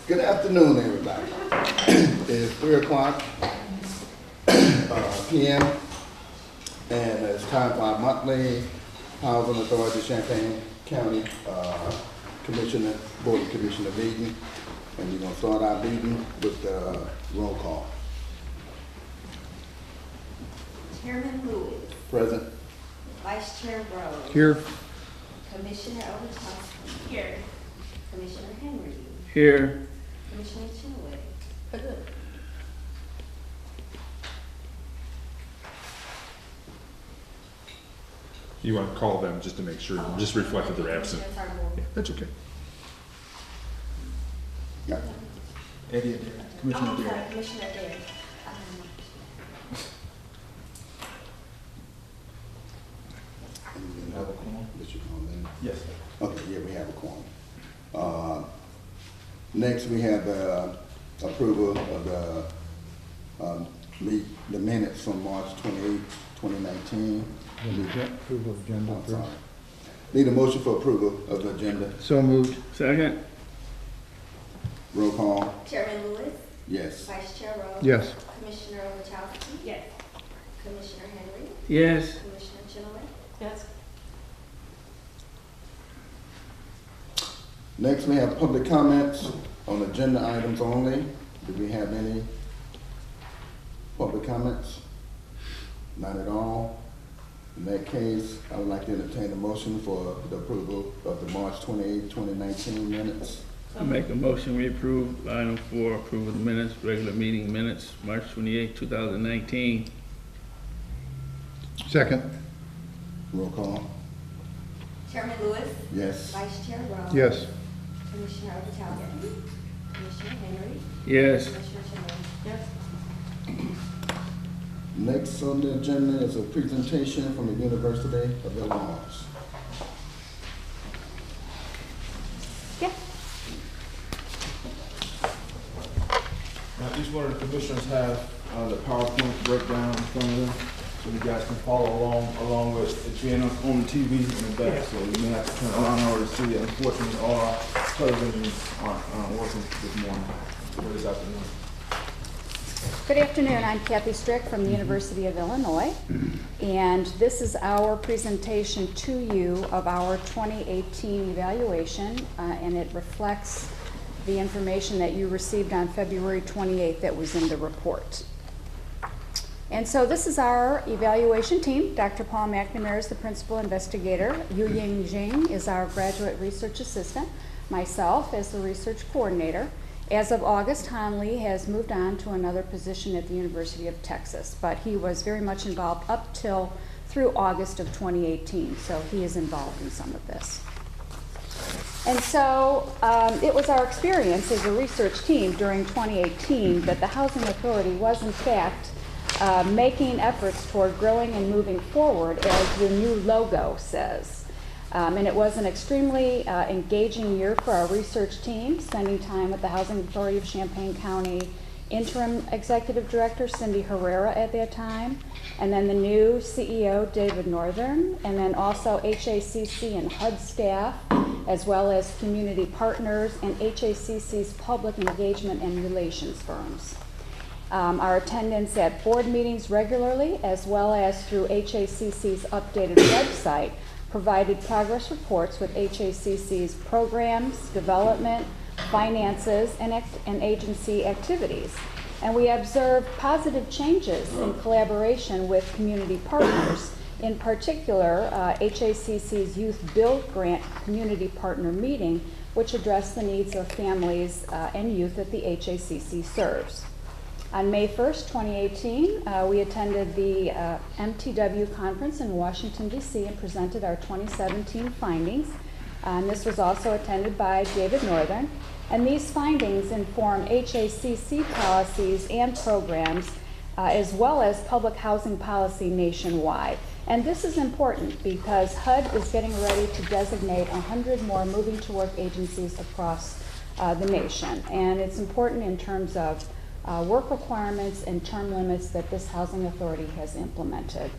Good afternoon, everybody. It's 3 o'clock p.m. and it's time for our monthly Housing Authority Champaign County Board of Commissioner meeting. And we're going to start our meeting with the roll call. Chairman Lewis. Present. Vice Chair Rose. Here. Commissioner Ovechowski. Here. Commissioner Henry. Here. Commissioner Chenoweth. Present. You want to call them just to make sure, just reflect that they're absent. Yeah, that's okay. Yeah. Eddie, Commissioner I'm Adair. sorry, Commissioner Adair. And have a quorum? Did you call in? Yes. Okay, yeah, we have a quorum. Next, we have approval of the minutes from March 28, 2019. Approval of agenda. I'm sorry. Need a motion for approval of the agenda. So moved. Second. Roll call. Chairman Lewis. Yes. Vice Chair Rose. Yes. Commissioner Ovechowski. Yes. Commissioner Henry. Yes. Commissioner Chenoweth. Yes. Next, we have public comments on agenda items only. Do we have any public comments? Not at all. In that case, I would like to entertain a motion for the approval of the March 28, 2019 minutes. I make a motion, we approve item 4, approval of the minutes, regular meeting minutes, March 28, 2019. Second. Roll call. Chairman Lewis. Yes. Vice Chair Rose. Yes. Commissioner Ovechowski. Commissioner Henry. Yes. Commissioner Chenoweth. Yes. Next on the agenda is a presentation from the University of Illinois. Each one of the commissioners have the PowerPoint breakdown in front of them, so you guys can follow along with it being on the TV in the back. So you may have to turn around in order to see it. Unfortunately, all our televisions aren't working this morning or this afternoon. Good afternoon. I'm Kathy Strick from the University of Illinois, and this is our presentation to you of our 2018 evaluation, and it reflects the information that you received on February 28th that was in the report. And so this is our evaluation team. Dr. Paul McNamara is the principal investigator. Yu Ying Jing is our graduate research assistant. Myself as the research coordinator. As of August, Han Lee has moved on to another position at the University of Texas, but he was very much involved up through August of 2018, so he is involved in some of this. And so it was our experience as a research team during 2018 that the Housing Authority was in fact making efforts toward growing and moving forward, as the new logo says. And it was an extremely engaging year for our research team, spending time with the Housing Authority of Champaign County interim executive director Cindy Herrera at that time, and then the new CEO David Northern, and then also HACC and HUD staff, as well as community partners and HACC's public engagement and relations firms. Our attendance at board meetings regularly, as well as through HACC's updated website, provided progress reports with HACC's programs, development, finances, and agency activities. And we observed positive changes in collaboration with community partners, in particular HACC's Youth Build Grant Community Partner Meeting, which addressed the needs of families and youth that the HACC serves. On May 1st, 2018, we attended the MTW conference in Washington, D.C. and presented our 2017 findings. And this was also attended by David Northern. And these findings inform HACC policies and programs, as well as public housing policy nationwide. And this is important because HUD is getting ready to designate 100 more moving to work agencies across the nation. And it's important in terms of work requirements and term limits that this housing authority has implemented.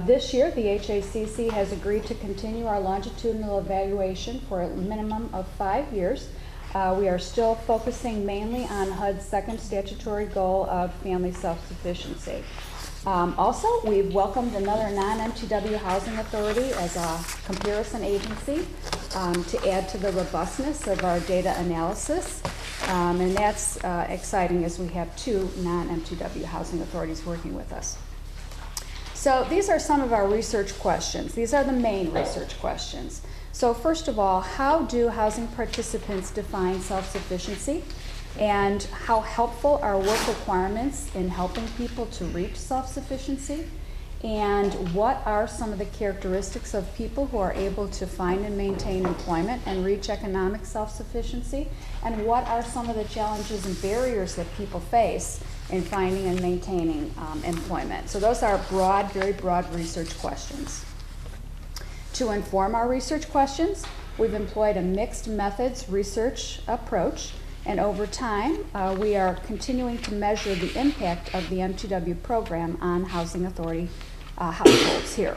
This year, the HACC has agreed to continue our longitudinal evaluation for a minimum of 5 years. We are still focusing mainly on HUD's second statutory goal of family self-sufficiency. Also, we've welcomed another non-MTW housing authority as a comparison agency to add to the robustness of our data analysis. And that's exciting as we have two non-MTW housing authorities working with us. So these are some of our research questions. These are the main research questions. So first of all, how do housing participants define self-sufficiency? And how helpful are work requirements in helping people to reach self-sufficiency? And what are some of the characteristics of people who are able to find and maintain employment and reach economic self-sufficiency? And what are some of the challenges and barriers that people face in finding and maintaining employment? So those are broad, very broad research questions. To inform our research questions, we've employed a mixed methods research approach. And over time, we are continuing to measure the impact of the MTW program on housing authority households here.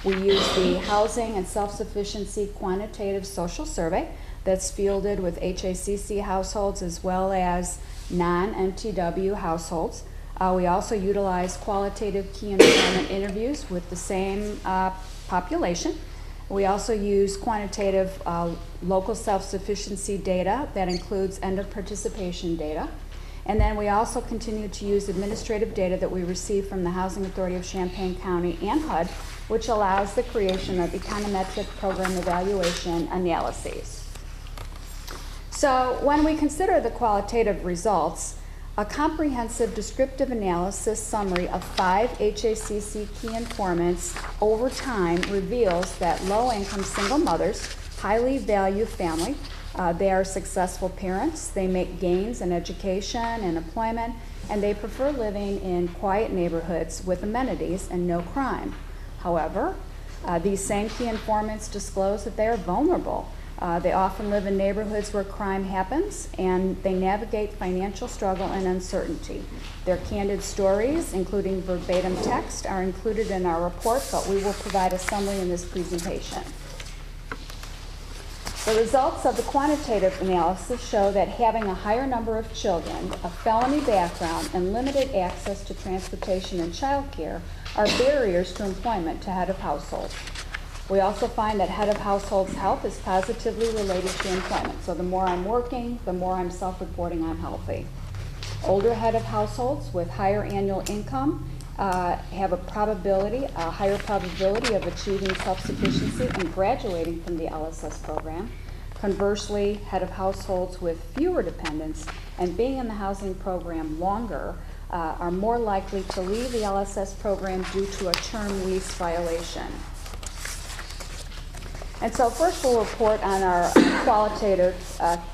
We use the Housing and Self-Sufficiency Quantitative Social Survey that's fielded with HACC households as well as non-MTW households. We also utilize qualitative key employment interviews with the same population. We also use quantitative local self-sufficiency data that includes end of participation data. And then we also continue to use administrative data that we receive from the Housing Authority of Champaign County and HUD, which allows the creation of econometric program evaluation analyses. So when we consider the qualitative results, a comprehensive descriptive analysis summary of 5 HACC key informants over time reveals that low-income single mothers highly value family. They are successful parents, they make gains in education and employment, and they prefer living in quiet neighborhoods with amenities and no crime. However, these same key informants disclose that they are vulnerable. They often live in neighborhoods where crime happens, and they navigate financial struggle and uncertainty. Their candid stories, including verbatim text, are included in our report, but we will provide a summary in this presentation. The results of the quantitative analysis show that having a higher number of children, a felony background, and limited access to transportation and childcare are barriers to employment to head of households. We also find that head of household's health is positively related to employment. So the more I'm working, the more I'm self-reporting I'm healthy. Older head of households with higher annual income have a higher probability of achieving self-sufficiency and graduating from the LSS program. Conversely, head of households with fewer dependents and being in the housing program longer are more likely to leave the LSS program due to a term lease violation. And so first we'll report on our qualitative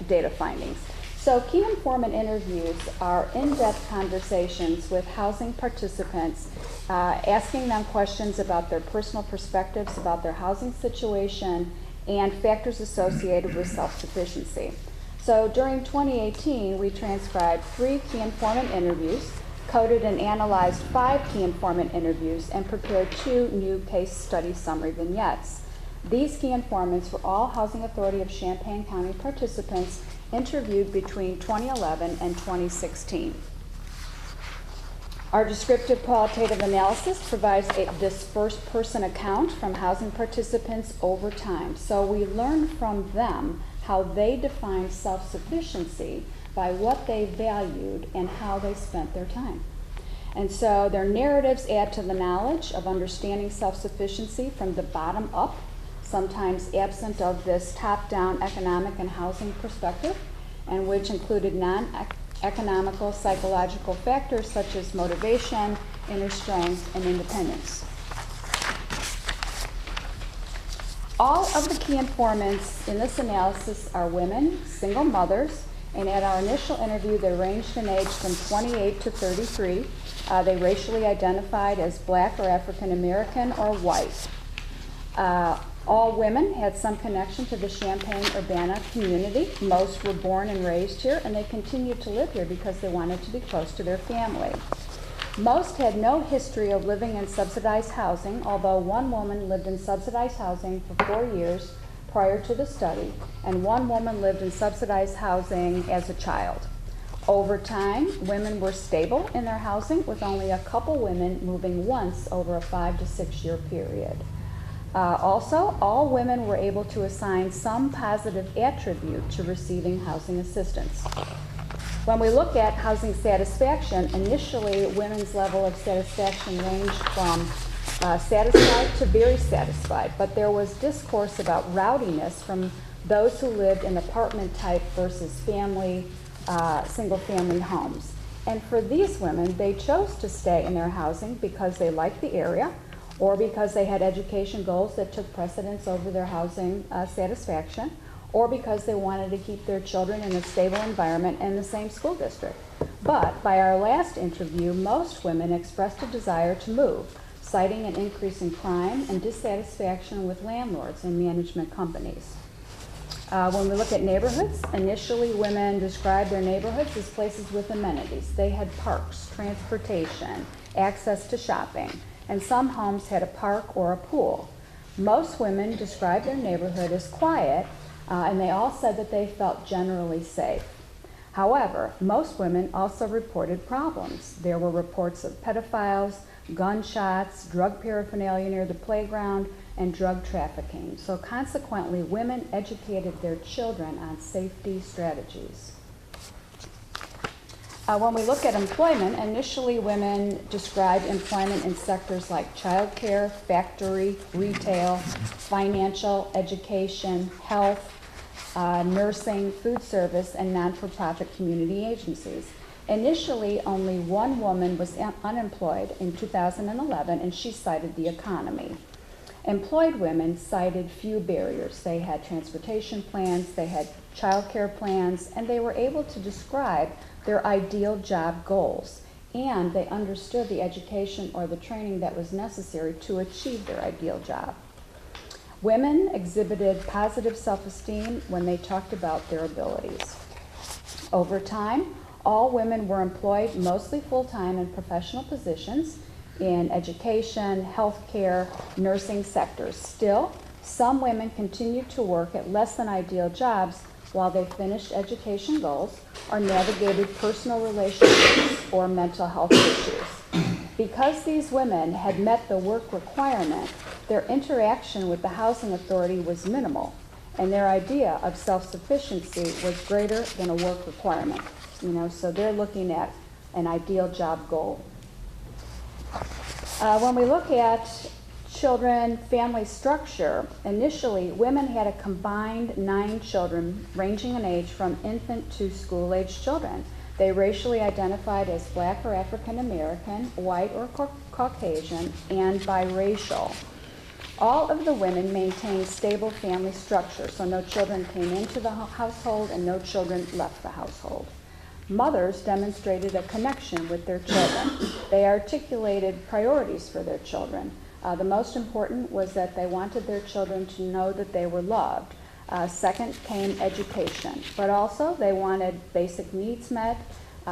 data findings. So key informant interviews are in-depth conversations with housing participants, asking them questions about their personal perspectives about their housing situation and factors associated with self-sufficiency. So during 2018, we transcribed 3 key informant interviews, coded and analyzed 5 key informant interviews, and prepared 2 new case study summary vignettes. These key informants were all Housing Authority of Champaign County participants interviewed between 2011 and 2016. Our descriptive qualitative analysis provides this first-person account from housing participants over time. So we learn from them how they defined self-sufficiency by what they valued and how they spent their time. And so their narratives add to the knowledge of understanding self-sufficiency from the bottom up, sometimes absent of this top-down economic and housing perspective, and which included non-economical psychological factors such as motivation, inner strength, and independence. All of the key informants in this analysis are women, single mothers, and at our initial interview they ranged in age from 28 to 33. They racially identified as Black or African American or white. All women had some connection to the Champaign-Urbana community. Most were born and raised here, and they continued to live here because they wanted to be close to their family. Most had no history of living in subsidized housing, although one woman lived in subsidized housing for 4 years prior to the study, and 1 woman lived in subsidized housing as a child. Over time, women were stable in their housing, with only a couple women moving once over a 5 to 6 year period. Also, all women were able to assign some positive attribute to receiving housing assistance. When we look at housing satisfaction, initially women's level of satisfaction ranged from satisfied to very satisfied, but there was discourse about rowdiness from those who lived in apartment type versus family, single-family homes. And for these women, they chose to stay in their housing because they liked the area, or because they had education goals that took precedence over their housing satisfaction, or because they wanted to keep their children in a stable environment in the same school district. But by our last interview, most women expressed a desire to move, citing an increase in crime and dissatisfaction with landlords and management companies. When we look at neighborhoods, initially women described their neighborhoods as places with amenities. They had parks, transportation, access to shopping, and some homes had a park or a pool. Most women described their neighborhood as quiet, and they all said that they felt generally safe. However, most women also reported problems. There were reports of pedophiles, gunshots, drug paraphernalia near the playground, and drug trafficking. So consequently, women educated their children on safety strategies. When we look at employment, initially women described employment in sectors like childcare, factory, retail, financial, education, health, nursing, food service, and non-for-profit community agencies. Initially, only 1 woman was unemployed in 2011, and she cited the economy. Employed women cited few barriers. They had transportation plans, they had childcare plans, and they were able to describe their ideal job goals, and they understood the education or the training that was necessary to achieve their ideal job. Women exhibited positive self-esteem when they talked about their abilities. Over time, all women were employed mostly full-time in professional positions in education, healthcare, nursing sectors. Still, some women continued to work at less than ideal jobs while they finished education goals or navigated personal relationships or mental health issues. Because these women had met the work requirement, their interaction with the housing authority was minimal, and their idea of self-sufficiency was greater than a work requirement. So they're looking at an ideal job goal. When we look at children, family structure, initially women had a combined 9 children ranging in age from infant to school-age children. They racially identified as Black or African American, white or Caucasian, and biracial. All of the women maintained stable family structure, so no children came into the household and no children left the household. Mothers demonstrated a connection with their children. They articulated priorities for their children. The most important was that they wanted their children to know that they were loved. Second came education, but also they wanted basic needs met.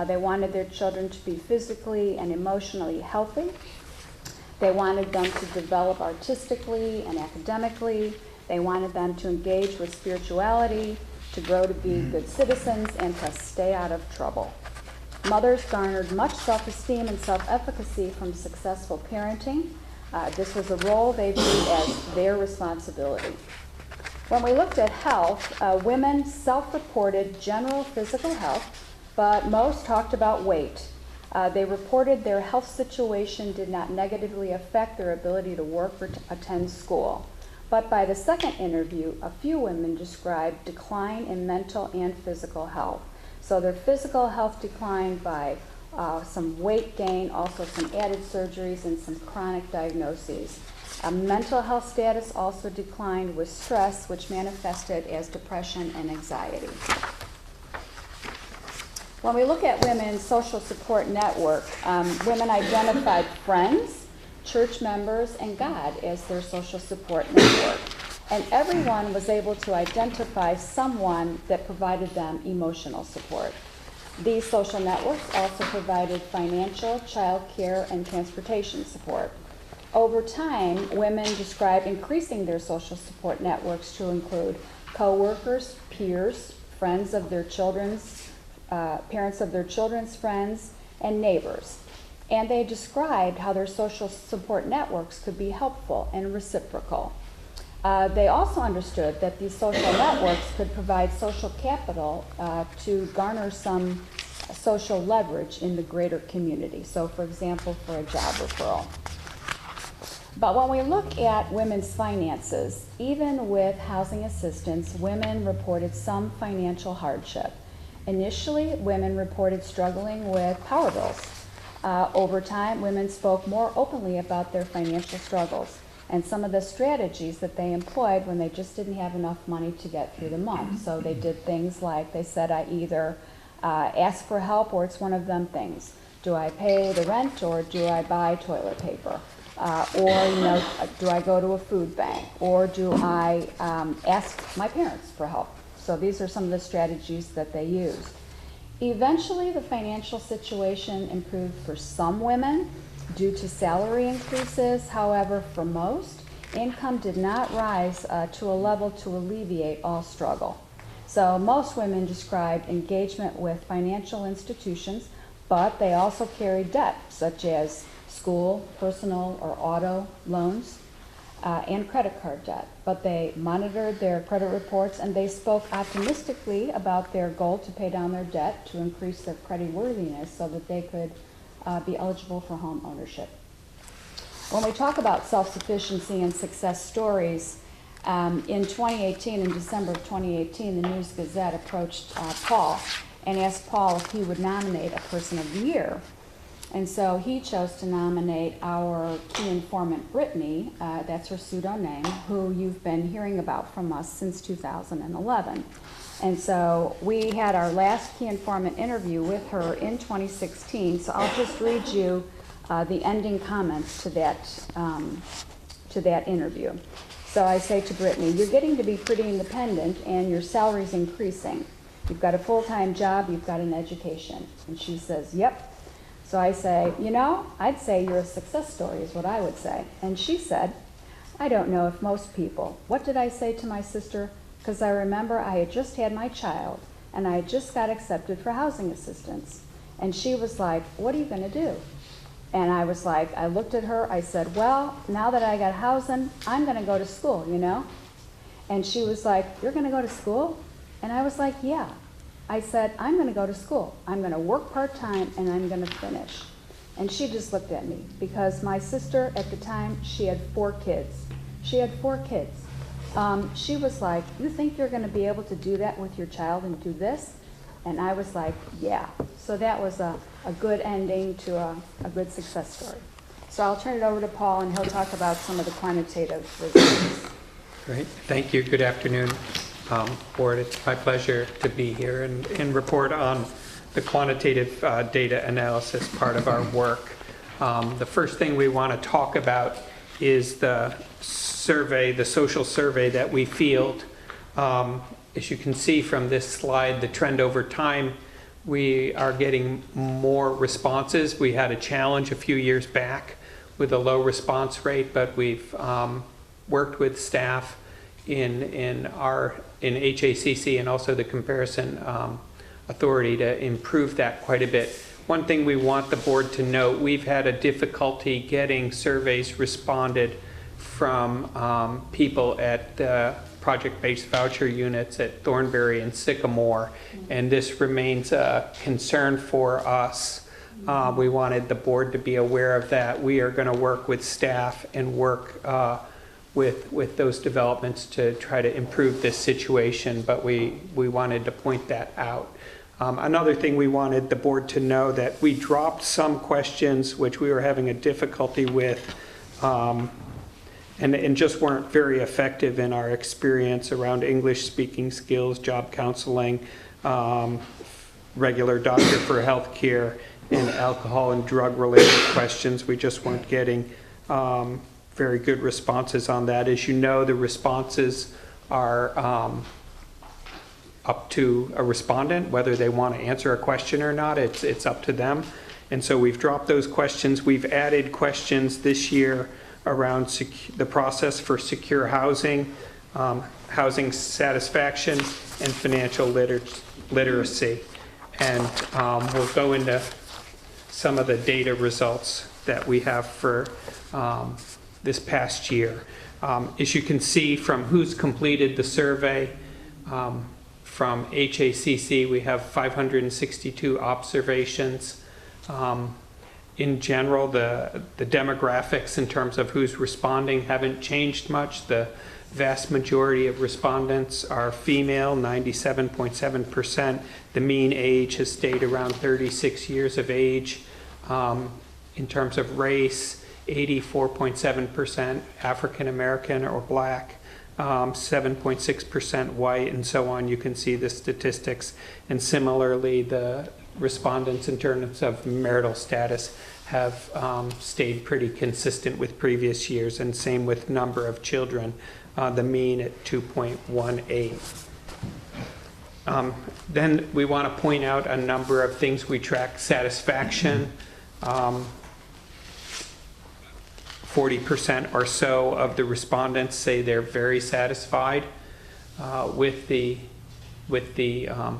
They wanted their children to be physically and emotionally healthy. They wanted them to develop artistically and academically. They wanted them to engage with spirituality, to grow to be good citizens, and to stay out of trouble. Mothers garnered much self-esteem and self-efficacy from successful parenting. This was a role they viewed as their responsibility. When we looked at health, women self-reported general physical health, but most talked about weight. They reported their health situation did not negatively affect their ability to work or to attend school. But by the second interview, a few women described decline in mental and physical health. So their physical health declined by some weight gain, also some added surgeries, and some chronic diagnoses. Mental health status also declined with stress, which manifested as depression and anxiety. When we look at women's social support network, women identified friends, church members, and God as their social support network. And everyone was able to identify someone that provided them emotional support. These social networks also provided financial, child care, and transportation support. Over time, women describe increasing their social support networks to include coworkers, peers, friends of their children's, parents of their children's friends, and neighbors. And they described how their social support networks could be helpful and reciprocal. They also understood that these social networks could provide social capital to garner some social leverage in the greater community. So, for example, for a job referral. But when we look at women's finances, even with housing assistance, women reported some financial hardship. Initially, women reported struggling with power bills. Over time, women spoke more openly about their financial struggles and some of the strategies that they employed when they just didn't have enough money to get through the month. So they did things like, they said, I either ask for help or it's one of them things. Do I pay the rent or do I buy toilet paper? Or, do I go to a food bank? Or do I ask my parents for help? So these are some of the strategies that they used. Eventually, the financial situation improved for some women due to salary increases. However, for most, income did not rise to a level to alleviate all struggle. So most women described engagement with financial institutions, but they also carried debt, such as school, personal, or auto loans, and credit card debt. But they monitored their credit reports and they spoke optimistically about their goal to pay down their debt to increase their creditworthiness so that they could be eligible for home ownership. When we talk about self-sufficiency and success stories, in 2018, in December of 2018, the News Gazette approached Paul and asked Paul if he would nominate a Person of the Year. And so he chose to nominate our key informant, Brittany, that's her pseudo name, who you've been hearing about from us since 2011. And so we had our last key informant interview with her in 2016, so I'll just read you the ending comments to that interview. So I say to Brittany, you're getting to be pretty independent and your salary's increasing. You've got a full-time job, you've got an education. And she says, yep. So I say, I'd say you're a success story is what I would say. And she said, I don't know if most people. What did I say to my sister? Because I remember I had just had my child and I had just got accepted for housing assistance. And she was like, what are you going to do? And I was like, I looked at her, I said, well, now that I got housing, I'm going to go to school, And she was like, you're going to go to school? And I was like, yeah. I said, I'm going to go to school. I'm going to work part-time and I'm going to finish. And she just looked at me because my sister at the time, she had 4 kids. She had 4 kids. She was like, you think you're going to be able to do that with your child and do this? And I was like, yeah. So that was a good ending to a good success story. So I'll turn it over to Paul and he'll talk about some of the quantitative results. Great. Thank you. Good afternoon. Board, it's my pleasure to be here and report on the quantitative data analysis part of our work. The first thing we want to talk about is the survey, the social survey that we field. As you can see from this slide, the trend over time, we are getting more responses. We had a challenge a few years back with a low response rate, but we've worked with staff in HACC and also the comparison authority to improve that quite a bit. One thing we want the board to note, we've had a difficulty getting surveys responded from people at the project-based voucher units at Thornberry and Sycamore, and this remains a concern for us. We wanted the board to be aware of that. We are going to work with staff and work with those developments to try to improve this situation, but we wanted to point that out. Another thing we wanted the board to know that we dropped some questions which we were having a difficulty with and just weren't very effective in our experience around English speaking skills, job counseling, regular doctor for health care, and alcohol and drug related questions. We just weren't getting very good responses on that. As you know, the responses are up to a respondent, whether they want to answer a question or not, it's up to them. And so we've dropped those questions. We've added questions this year around the process for secure housing, housing satisfaction, and financial literacy. And we'll go into some of the data results that we have for this past year. As you can see from who's completed the survey, from HACC, we have 562 observations. In general, the demographics in terms of who's responding haven't changed much. The vast majority of respondents are female, 97.7%. The mean age has stayed around 36 years of age. In terms of race, 84.7% African American or Black, 7.6% white, and so on. You can see the statistics. And similarly, the respondents in terms of marital status have stayed pretty consistent with previous years, and same with number of children, the mean at 2.18. Then we want to point out a number of things we track. Satisfaction, 40% or so of the respondents say they're very satisfied with the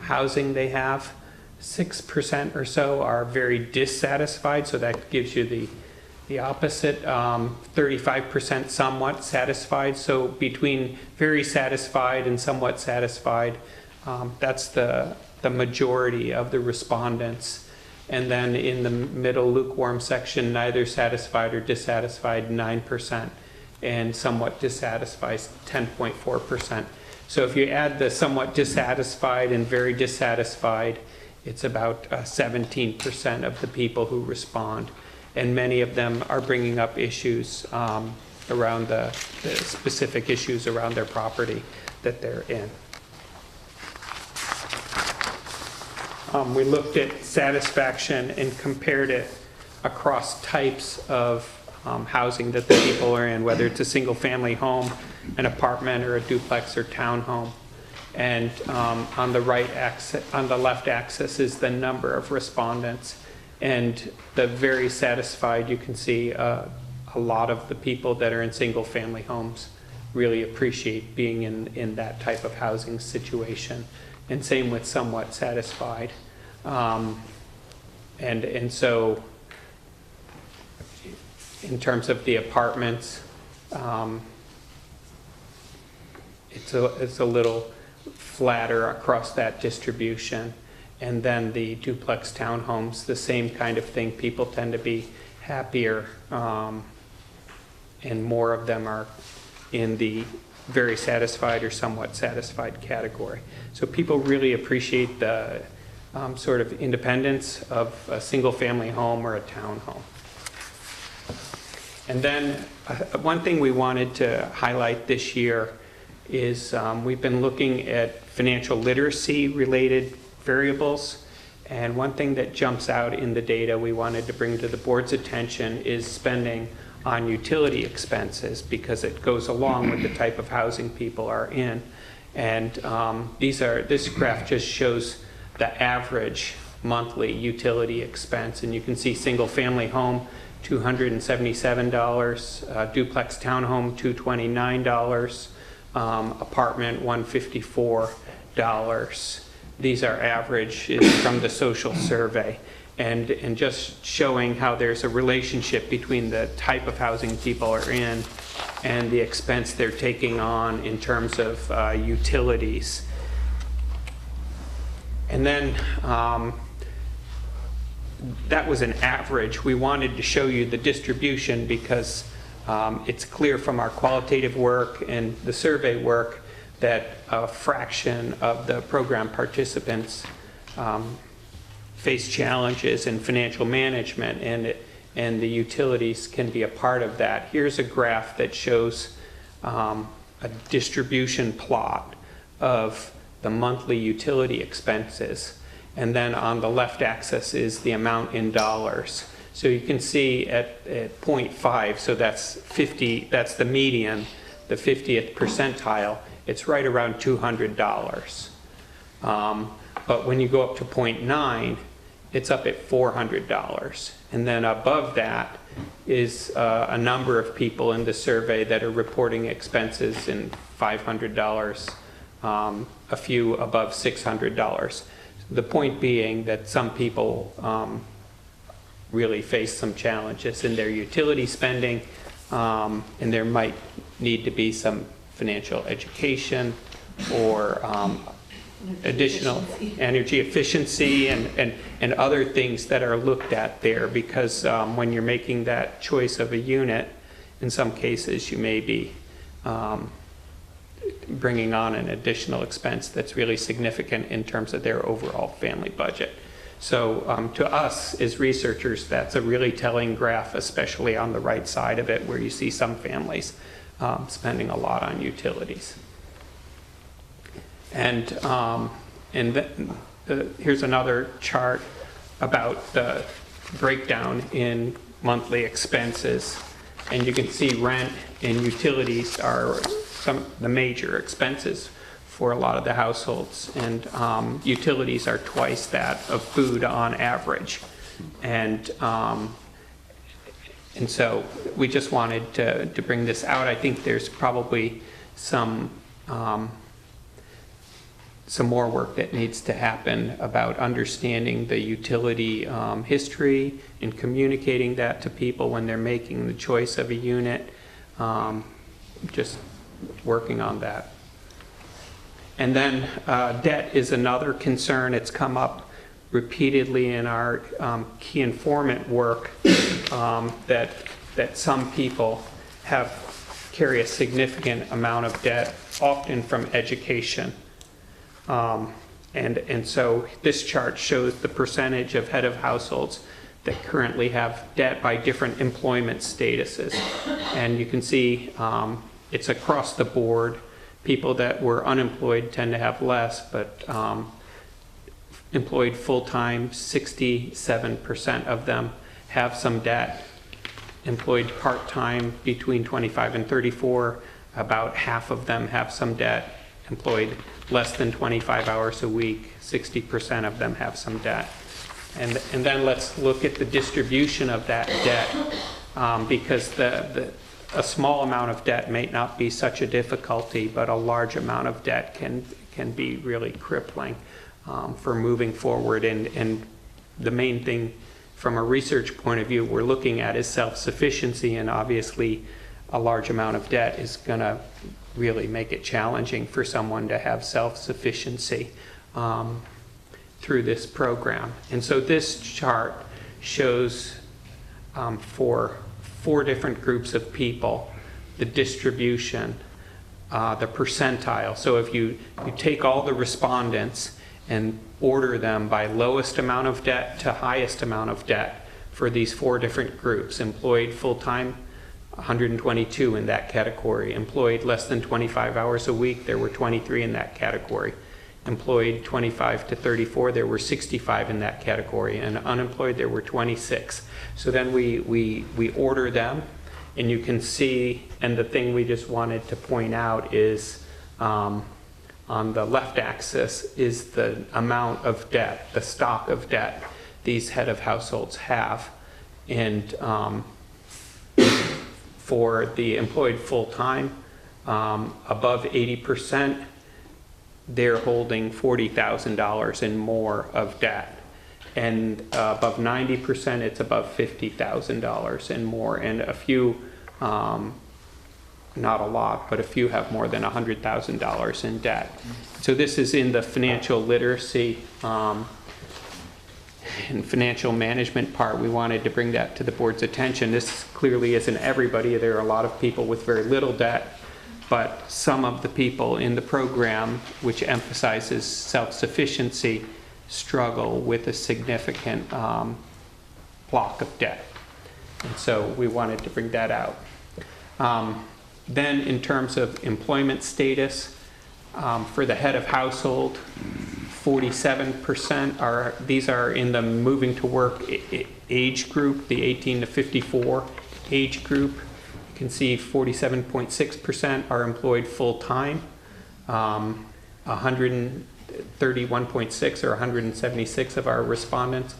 housing they have. 6% or so are very dissatisfied, so that gives you the opposite. 35% somewhat satisfied, so between very satisfied and somewhat satisfied, that's the majority of the respondents. And then in the middle lukewarm section, neither satisfied or dissatisfied, 9%, and somewhat dissatisfied, 10.4%. So if you add the somewhat dissatisfied and very dissatisfied, it's about 17% of the people who respond. And many of them are bringing up issues around the specific issues around their property that they're in. We looked at satisfaction and compared it across types of housing that the people are in, whether it's a single-family home, an apartment, or a duplex or townhome. And on the left axis is the number of respondents, and the very satisfied, you can see a lot of the people that are in single-family homes really appreciate being in that type of housing situation. And same with somewhat satisfied. And so in terms of the apartments, it's a little flatter across that distribution. And then the duplex townhomes, the same kind of thing. People tend to be happier, and more of them are in the very satisfied or somewhat satisfied category. So people really appreciate the sort of independence of a single-family home or a townhome. And then one thing we wanted to highlight this year is we've been looking at financial literacy related variables, and one thing that jumps out in the data we wanted to bring to the board's attention is spending on utility expenses, because it goes along with the type of housing people are in. And this graph just shows the average monthly utility expense, and you can see single family home $277, duplex townhome $229, apartment $154. These are averages from the social survey, and just showing how there's a relationship between the type of housing people are in and the expense they're taking on in terms of utilities. And then that was an average. We wanted to show you the distribution because it's clear from our qualitative work and the survey work that a fraction of the program participants face challenges in financial management, and the utilities can be a part of that. Here's a graph that shows a distribution plot of the monthly utility expenses, and then on the left axis is the amount in dollars. So you can see at 0.5, so that's 50, that's the median, the 50th percentile, it's right around $200. But when you go up to 0.9, it's up at $400. And then above that, is a number of people in the survey that are reporting expenses in $500, a few above $600. The point being that some people really face some challenges in their utility spending, and there might need to be some financial education or additional energy efficiency and other things that are looked at there, because when you're making that choice of a unit, in some cases you may be bringing on an additional expense that's really significant in terms of their overall family budget. So to us as researchers, that's a really telling graph, especially on the right side of it, where you see some families spending a lot on utilities. And here's another chart about the breakdown in monthly expenses. And you can see rent and utilities are some of the major expenses for a lot of the households. And utilities are twice that of food on average. And so we just wanted to bring this out. I think there's probably some more work that needs to happen about understanding the utility history and communicating that to people when they're making the choice of a unit. Just working on that. And then debt is another concern. It's come up repeatedly in our key informant work, that some people carry a significant amount of debt, often from education. And so this chart shows the percentage of head of households that currently have debt by different employment statuses. And you can see it's across the board. People that were unemployed tend to have less, but employed full-time, 67% of them have some debt. Employed part-time, between 25 and 34, about half of them have some debt. Employed less than 25 hours a week, 60% of them have some debt. And then let's look at the distribution of that debt, because a small amount of debt may not be such a difficulty, but a large amount of debt can be really crippling for moving forward. And the main thing from a research point of view we're looking at is self-sufficiency, and obviously a large amount of debt is going to really make it challenging for someone to have self-sufficiency through this program. And so this chart shows for 4 different groups of people the distribution, the percentile. So if you take all the respondents and order them by lowest amount of debt to highest amount of debt for these 4 different groups: employed full-time, 122 in that category. Employed less than 25 hours a week, there were 23 in that category. Employed 25 to 34, there were 65 in that category. And unemployed, there were 26. So then we order them, and you can see, and the thing we just wanted to point out is on the left axis is the amount of debt, the stock of debt these head of households have. And for the employed full-time, above 80%, they're holding $40,000 and more of debt. And above 90%, it's above $50,000 and more. And a few, not a lot, but a few have more than $100,000 in debt. So this is in the financial literacy and financial management part. We wanted to bring that to the board's attention. This clearly isn't everybody. There are a lot of people with very little debt, but some of the people in the program, which emphasizes self-sufficiency, struggle with a significant block of debt. And so we wanted to bring that out. Then in terms of employment status, for the head of household, 47% these are in the moving to work age group, the 18 to 54 age group. You can see 47.6% are employed full-time. 131.6 or 176 of our respondents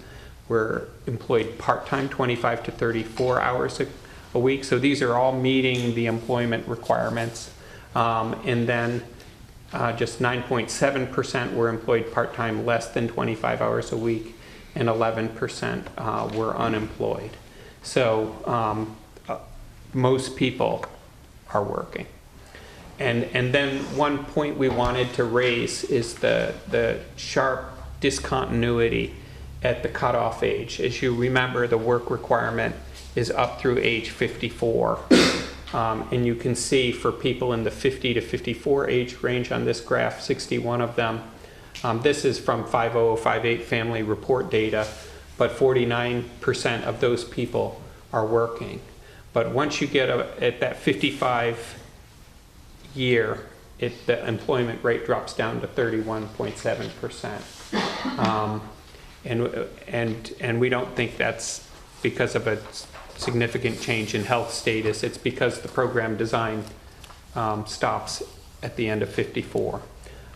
were employed part-time, 25 to 34 hours a week. So these are all meeting the employment requirements. And then just 9.7% were employed part-time, less than 25 hours a week, and 11% were unemployed. So most people are working. And then one point we wanted to raise is the sharp discontinuity at the cutoff age. As you remember, the work requirement is up through age 54. And you can see for people in the 50 to 54 age range on this graph, 61 of them. This is from 50058 family report data, but 49% of those people are working. But once you get at that 55 year, the employment rate drops down to 31.7%. And we don't think that's because of a significant change in health status. It's because the program design stops at the end of 54.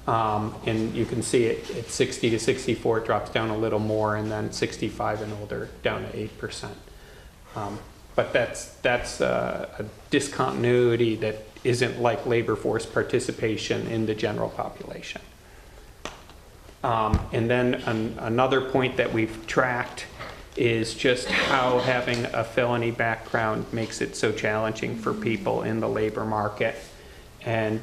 And you can see it at 60 to 64, it drops down a little more, and then 65 and older down to 8%. But that's a discontinuity that isn't like labor force participation in the general population. And then another point that we've tracked is just how having a felony background makes it so challenging for people in the labor market. And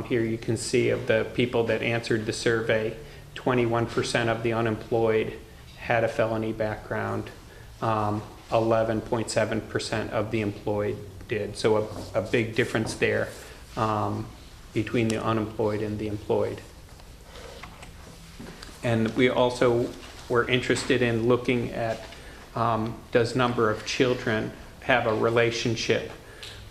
here you can see of the people that answered the survey, 21% of the unemployed had a felony background. 11.7% of the employed did. So a big difference there between the unemployed and the employed. And we also were interested in looking at does number of children have a relationship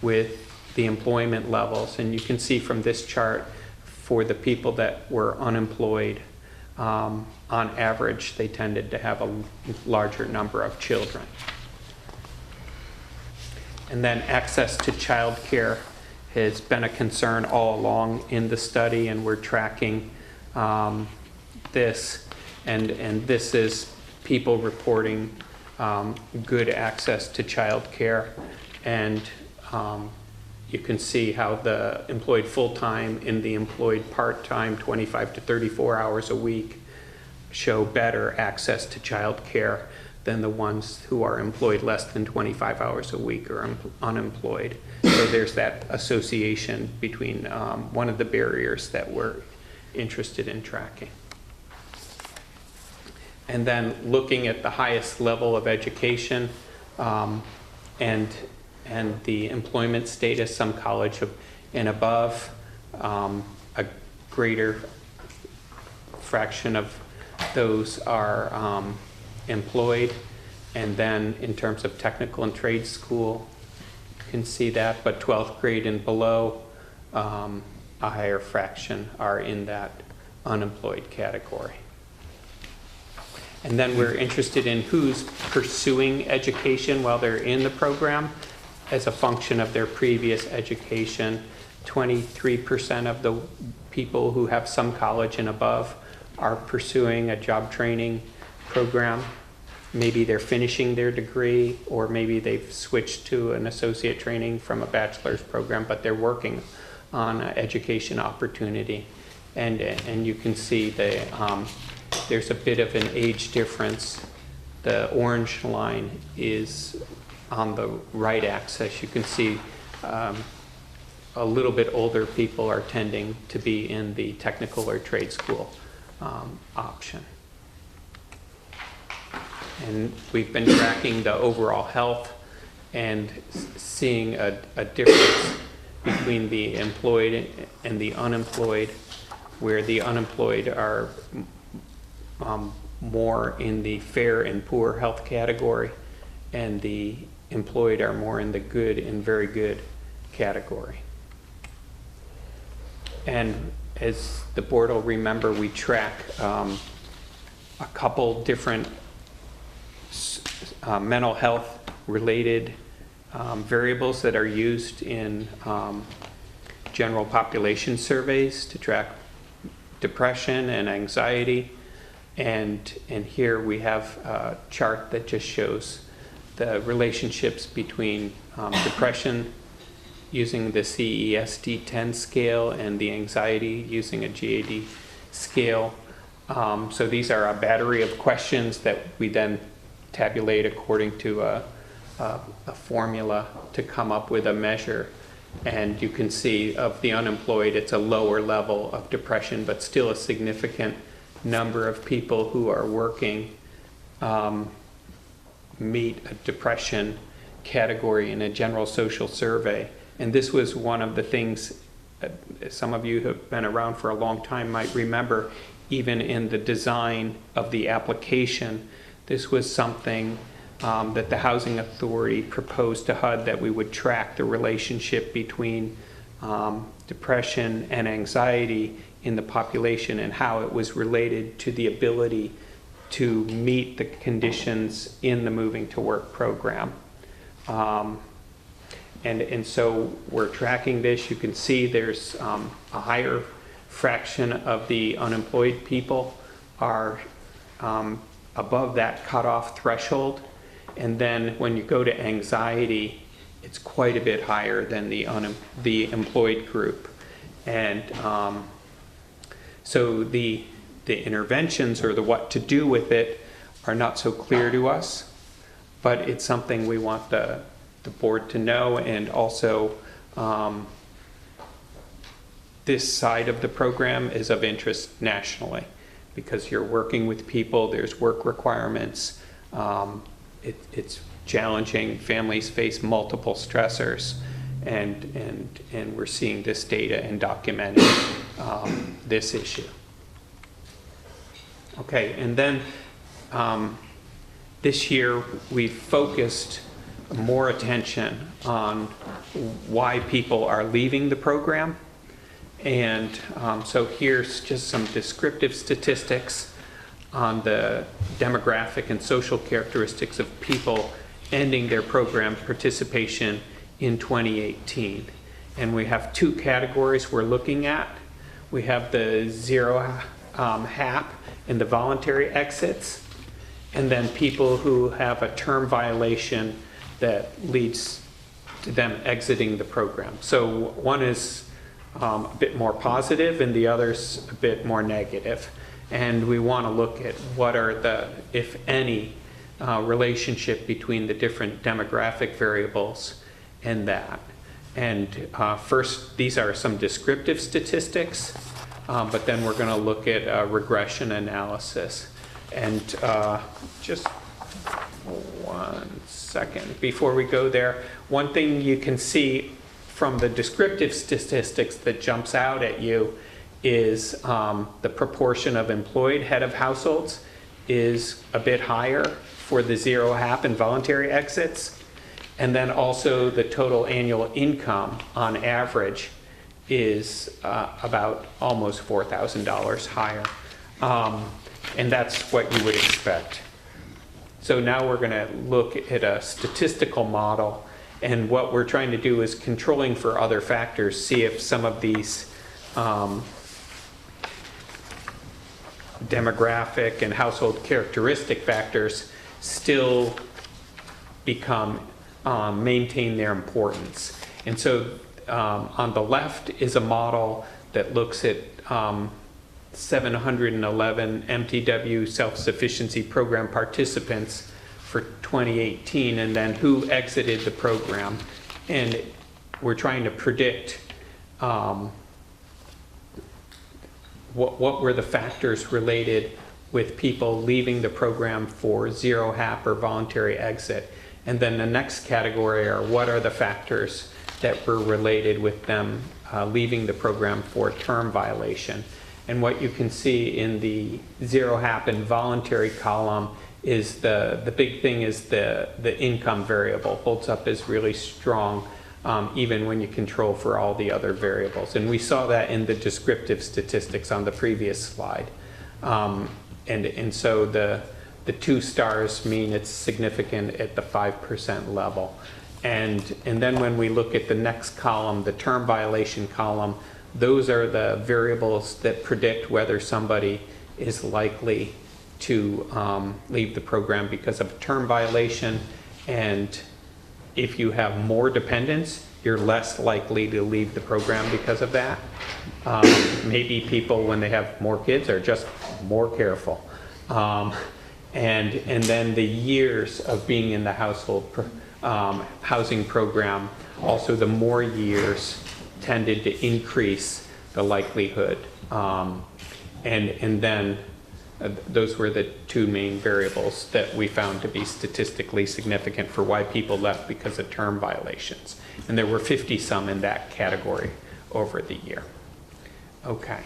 with the employment levels. And you can see from this chart for the people that were unemployed, on average, they tended to have a larger number of children. And then access to child care has been a concern all along in the study, and we're tracking this. And this is people reporting good access to child care. And you can see how the employed full-time and the employed part-time, 25 to 34 hours a week, show better access to child care than the ones who are employed less than 25 hours a week or unemployed. So there's that association between one of the barriers that we're interested in tracking. And then looking at the highest level of education and the employment status, some college and above, a greater fraction of those are employed. And then in terms of technical and trade school, you can see that, but 12th grade and below, a higher fraction are in that unemployed category. And then we're interested in who's pursuing education while they're in the program as a function of their previous education. 23% of the people who have some college and above are pursuing a job training program. Maybe they're finishing their degree, or maybe they've switched to an associate training from a bachelor's program, but they're working on an education opportunity. And you can see there's a bit of an age difference. The orange line is on the right axis. You can see a little bit older people are tending to be in the technical or trade school option. And we've been tracking the overall health and seeing a difference between the employed and the unemployed, where the unemployed are more in the fair and poor health category, and the employed are more in the good and very good category. And as the board will remember, we track a couple different mental health related variables that are used in general population surveys to track depression and anxiety. And here we have a chart that just shows the relationships between depression using the CESD-10 scale and the anxiety using a GAD scale. So these are a battery of questions that we then tabulate according to a formula to come up with a measure. And you can see of the unemployed, it's a lower level of depression, but still a significant number of people who are working meet a depression category in a general social survey. And this was one of the things some of you who have been around for a long time might remember, even in the design of the application, this was something that the Housing Authority proposed to HUD, that we would track the relationship between depression and anxiety in the population and how it was related to the ability to meet the conditions in the Moving to Work program. And so we're tracking this. You can see there's a higher fraction of the unemployed people are above that cutoff threshold. And then when you go to anxiety, it's quite a bit higher than the employed group. And so the interventions or the what to do with it are not so clear to us, but it's something we want the board to know. And also this side of the program is of interest nationally because you're working with people, there's work requirements, it's challenging, families face multiple stressors, and we're seeing this data and documenting this issue. Okay, and then this year we focused more attention on why people are leaving the program. And so here's just some descriptive statistics on the demographic and social characteristics of people ending their program participation in 2018. And we have two categories we're looking at. We have the zero HAP and the voluntary exits, and then people who have a term violation that leads to them exiting the program. So one is a bit more positive and the other's a bit more negative. And we want to look at what are the, if any, relationship between the different demographic variables and that. And first, these are some descriptive statistics, but then we're going to look at regression analysis. And just 1 second before we go there, one thing you can see from the descriptive statistics that jumps out at you is the proportion of employed head of households is a bit higher for the zero HAP and voluntary exits. And then also the total annual income on average is about almost $4,000 higher. And that's what you would expect. So now we're going to look at a statistical model, and what we're trying to do is controlling for other factors, see if some of these demographic and household characteristic factors still maintain their importance. And so on the left is a model that looks at 711 MTW self-sufficiency program participants for 2018, and then who exited the program. And we're trying to predict what were the factors related with people leaving the program for zero HAP or voluntary exit. And then the next category are what are the factors that were related with them leaving the program for term violation. And what you can see in the zero HAP and voluntary column is the big thing is the income variable holds up as really strong even when you control for all the other variables. And we saw that in the descriptive statistics on the previous slide. And so the 2 stars mean it's significant at the 5% level. And then when we look at the next column, the term violation column, those are the variables that predict whether somebody is likely to leave the program because of a term violation. And if you have more dependents, you're less likely to leave the program because of that. Maybe people, when they have more kids, are just more careful. And then the years of being in the housing program, also the more years tended to increase the likelihood. And then those were the two main variables that we found to be statistically significant for why people left because of term violations. And there were 50 some in that category over the year. Okay.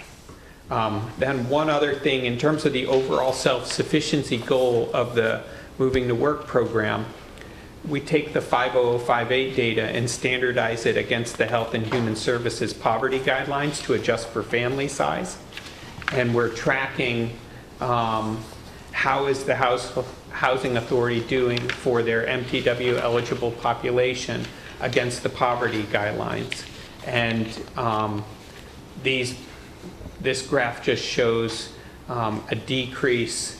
Then one other thing, in terms of the overall self-sufficiency goal of the Moving to Work program, we take the 50058 data and standardize it against the Health and Human Services poverty guidelines to adjust for family size. And we're tracking how is the Housing Authority doing for their MTW eligible population against the poverty guidelines. And this graph just shows a decrease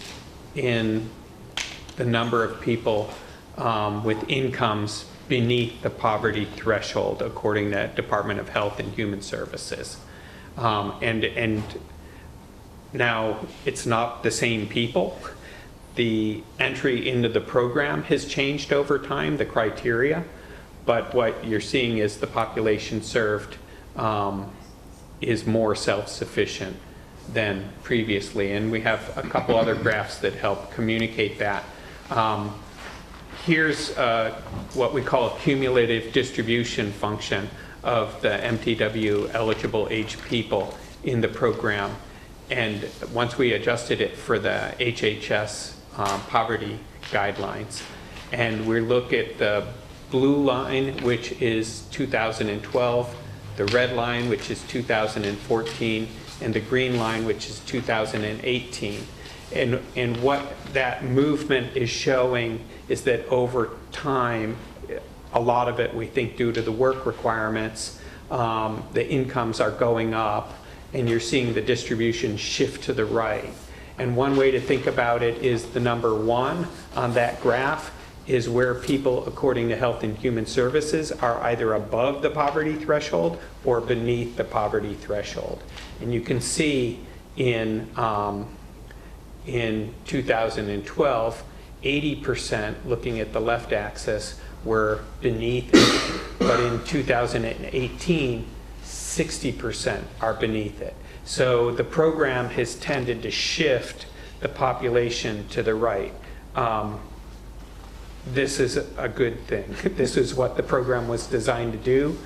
in the number of people with incomes beneath the poverty threshold, according to Department of Health and Human Services. And now it's not the same people. The entry into the program has changed over time, the criteria, but what you're seeing is the population served is more self-sufficient than previously. And we have a couple other graphs that help communicate that. Here's what we call a cumulative distribution function of the MTW eligible age people in the program. And once we adjusted it for the HHS poverty guidelines, and we look at the blue line, which is 2012, the red line, which is 2014, and the green line, which is 2018. And what that movement is showing is that over time, a lot of it we think due to the work requirements, the incomes are going up, and you're seeing the distribution shift to the right. And one way to think about it is the number 1 on that graph is where people, according to Health and Human Services, are either above the poverty threshold or beneath the poverty threshold. And you can see in 2012, 80%, looking at the left axis, were beneath it. But in 2018, 60% are beneath it. So the program has tended to shift the population to the right. This is a good thing. This is what the program was designed to do.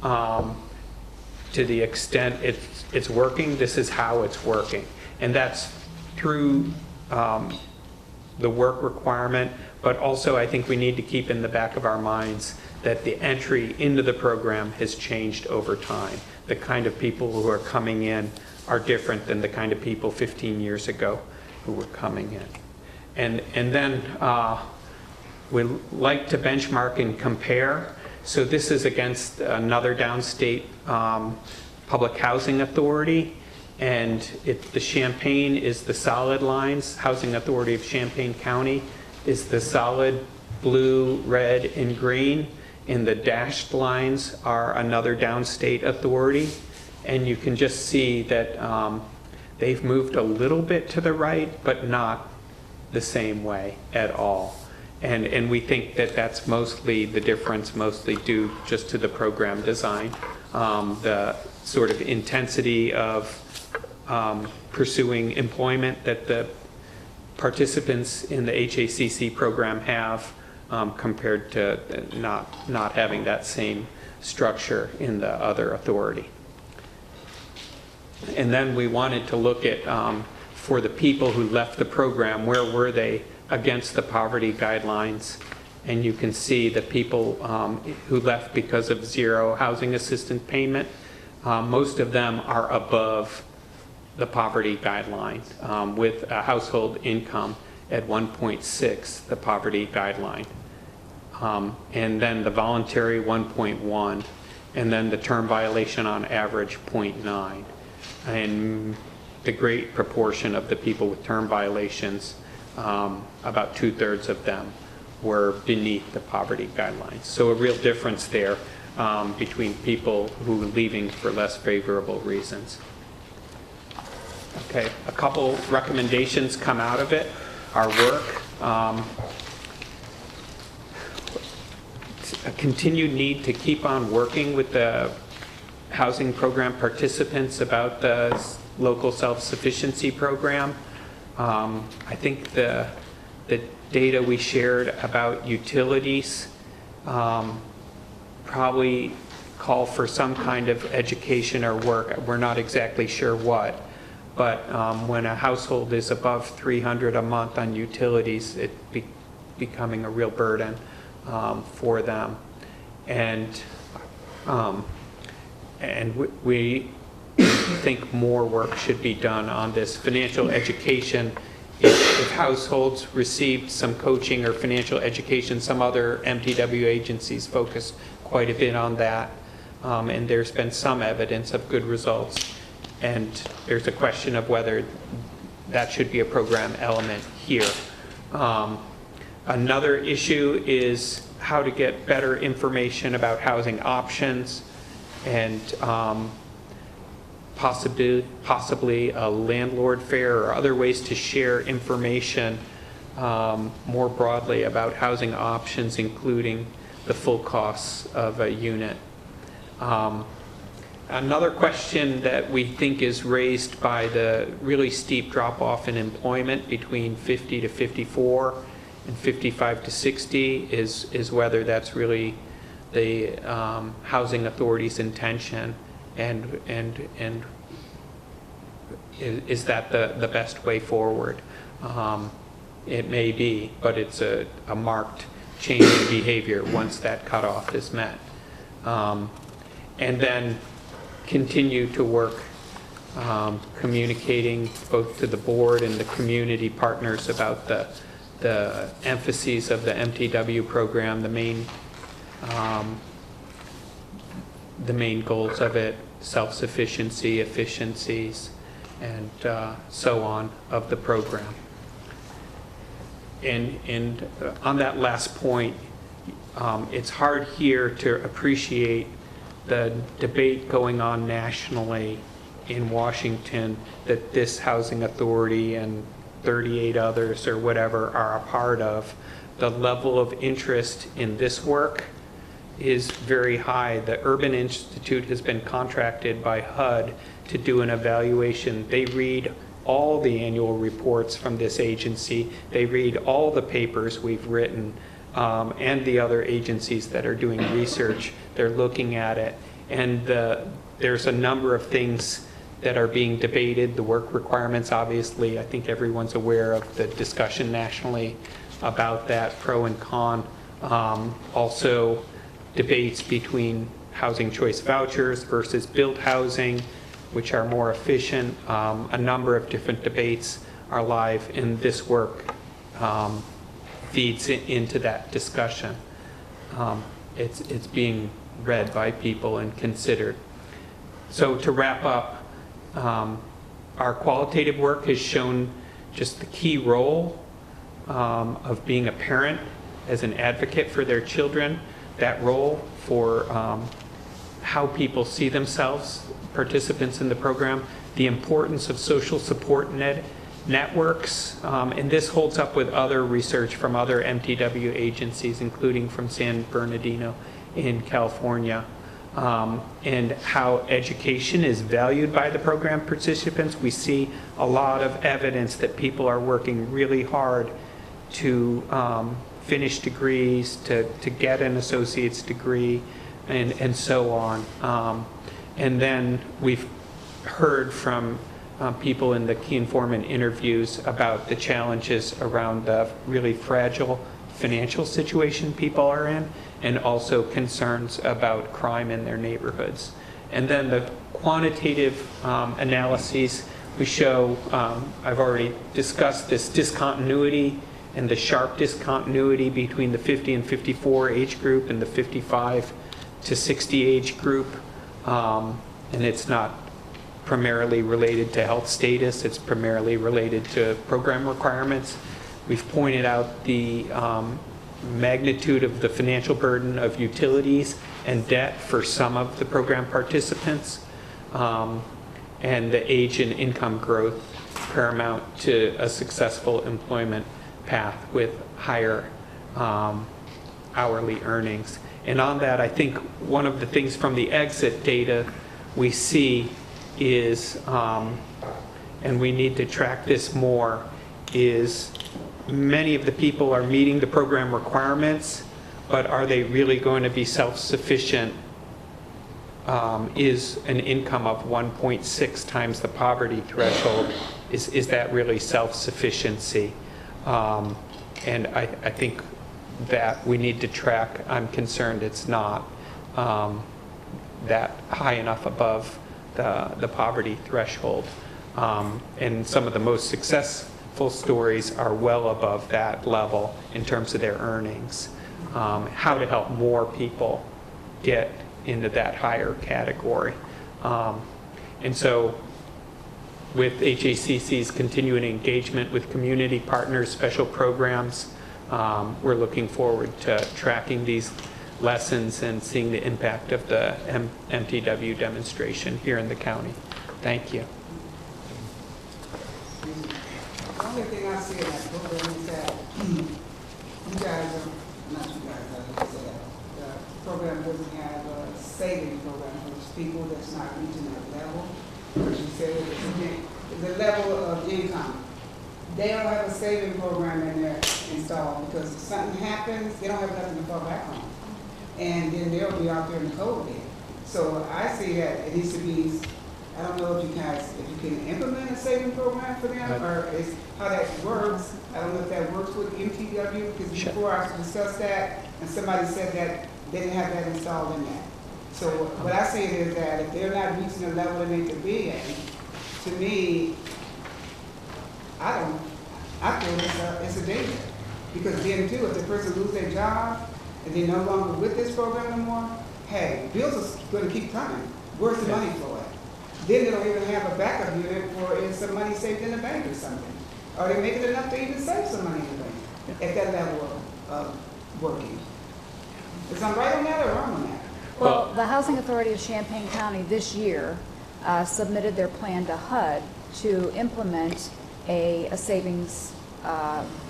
To the extent it's working, this is how it's working. And that's through the work requirement, but also I think we need to keep in the back of our minds that the entry into the program has changed over time. The kind of people who are coming in are different than the kind of people 15 years ago who were coming in. And then we like to benchmark and compare. So this is against another downstate public housing authority, and the Champaign is the solid lines. Housing Authority of Champaign County is the solid blue, red, and green, and the dashed lines are another downstate authority. And you can just see that they've moved a little bit to the right, but not the same way at all. And we think that that's mostly the difference, mostly due just to the program design, the sort of intensity of pursuing employment that the participants in the HACC program have compared to not having that same structure in the other authority. And then we wanted to look at, for the people who left the program, where were they against the poverty guidelines? And you can see the people who left because of zero housing assistance payment, most of them are above the poverty guideline with a household income at 1.6, the poverty guideline. And then the voluntary 1.1, and then the term violation on average 0.9. And the great proportion of the people with term violations about 2/3 of them were beneath the poverty guidelines. So a real difference there between people who are leaving for less favorable reasons. Okay, a couple recommendations come out of it. Our work, a continued need to keep on working with the housing program participants about the local self-sufficiency program. I think the data we shared about utilities probably call for some kind of education or work. We're not exactly sure what, but when a household is above 300 a month on utilities, it becoming a real burden for them. And we think more work should be done on this financial education. If households received some coaching or financial education, some other MTW agencies focus quite a bit on that, and there's been some evidence of good results. And there's a question of whether that should be a program element here. Another issue is how to get better information about housing options, and possibly a landlord fair or other ways to share information more broadly about housing options, including the full costs of a unit. Another question that we think is raised by the really steep drop-off in employment between 50 to 54 and 55 to 60 is whether that's really the housing authority's intention, and is that the best way forward? It may be, but it's a marked change in behavior once that cutoff is met. And then continue to work communicating both to the board and the community partners about the emphases of the MTW program, the main goals of it, self-sufficiency, efficiencies, and so on of the program. And on that last point, it's hard here to appreciate the debate going on nationally in Washington that this housing authority and 38 others or whatever are a part of. The level of interest in this work is very high. The Urban Institute has been contracted by HUD to do an evaluation. They read all the annual reports from this agency. They read all the papers we've written, and the other agencies that are doing research. They're looking at it, and there's a number of things that are being debated. The work requirements, obviously, I think everyone's aware of the discussion nationally about that, pro and con. Also, debates between housing choice vouchers versus built housing, which are more efficient. A number of different debates are live, and this work feeds into that discussion. It's being read by people and considered. So to wrap up, our qualitative work has shown just the key role of being a parent as an advocate for their children, that role for how people see themselves, participants in the program, the importance of social support networks, and this holds up with other research from other MTW agencies, including from San Bernardino in California, and how education is valued by the program participants. We see a lot of evidence that people are working really hard to finish degrees, to get an associate's degree, and so on. And then we've heard from people in the key informant interviews about the challenges around the really fragile financial situation people are in, and also concerns about crime in their neighborhoods. And then the quantitative analyses, we show, I've already discussed this discontinuity and the sharp discontinuity between the 50 and 54 age group and the 55 to 60 age group. And it's not primarily related to health status, it's primarily related to program requirements. We've pointed out the magnitude of the financial burden of utilities and debt for some of the program participants, and the age and income growth paramount to a successful employment path with higher hourly earnings. And on that, I think one of the things from the exit data we see is, and we need to track this more, is many of the people are meeting the program requirements, but are they really going to be self-sufficient? Is an income of 1.6 times the poverty threshold, is that really self-sufficiency? And I think that we need to track. I'm concerned it's not that high enough above the poverty threshold. And some of the most successful stories are well above that level in terms of their earnings. How to help more people get into that higher category. And so with HACC's continuing engagement with community partners, special programs, we're looking forward to tracking these lessons and seeing the impact of the MTW demonstration here in the county. Thank you. The only thing I see in that program is that you guys are, not you guys, I say that, the program doesn't have a saving program for those people that's not reaching that level. Because you said the level of income. They don't have a saving program in there installed because if something happens, they don't have nothing to fall back on. And then they'll be out there in the cold again. So I see that it needs to be, I don't know if you guys, if you can implement a saving program for them or is how that works. I don't know if that works with MTW because before I discussed that and somebody said that they didn't have that installed in that. So what I say is that if they're not reaching the level they need to be at, to me, I feel it's a danger. Because then too, if the person loses their job and they're no longer with this program anymore, hey, bills are going to keep coming. Where's the money for it? Then they don't even have a backup unit for if some money saved in the bank or something. Are they making enough to even save some money in the bank at that level of working? Is I'm right on that or wrong on that? Well, the Housing Authority of Champaign County this year submitted their plan to HUD to implement a savings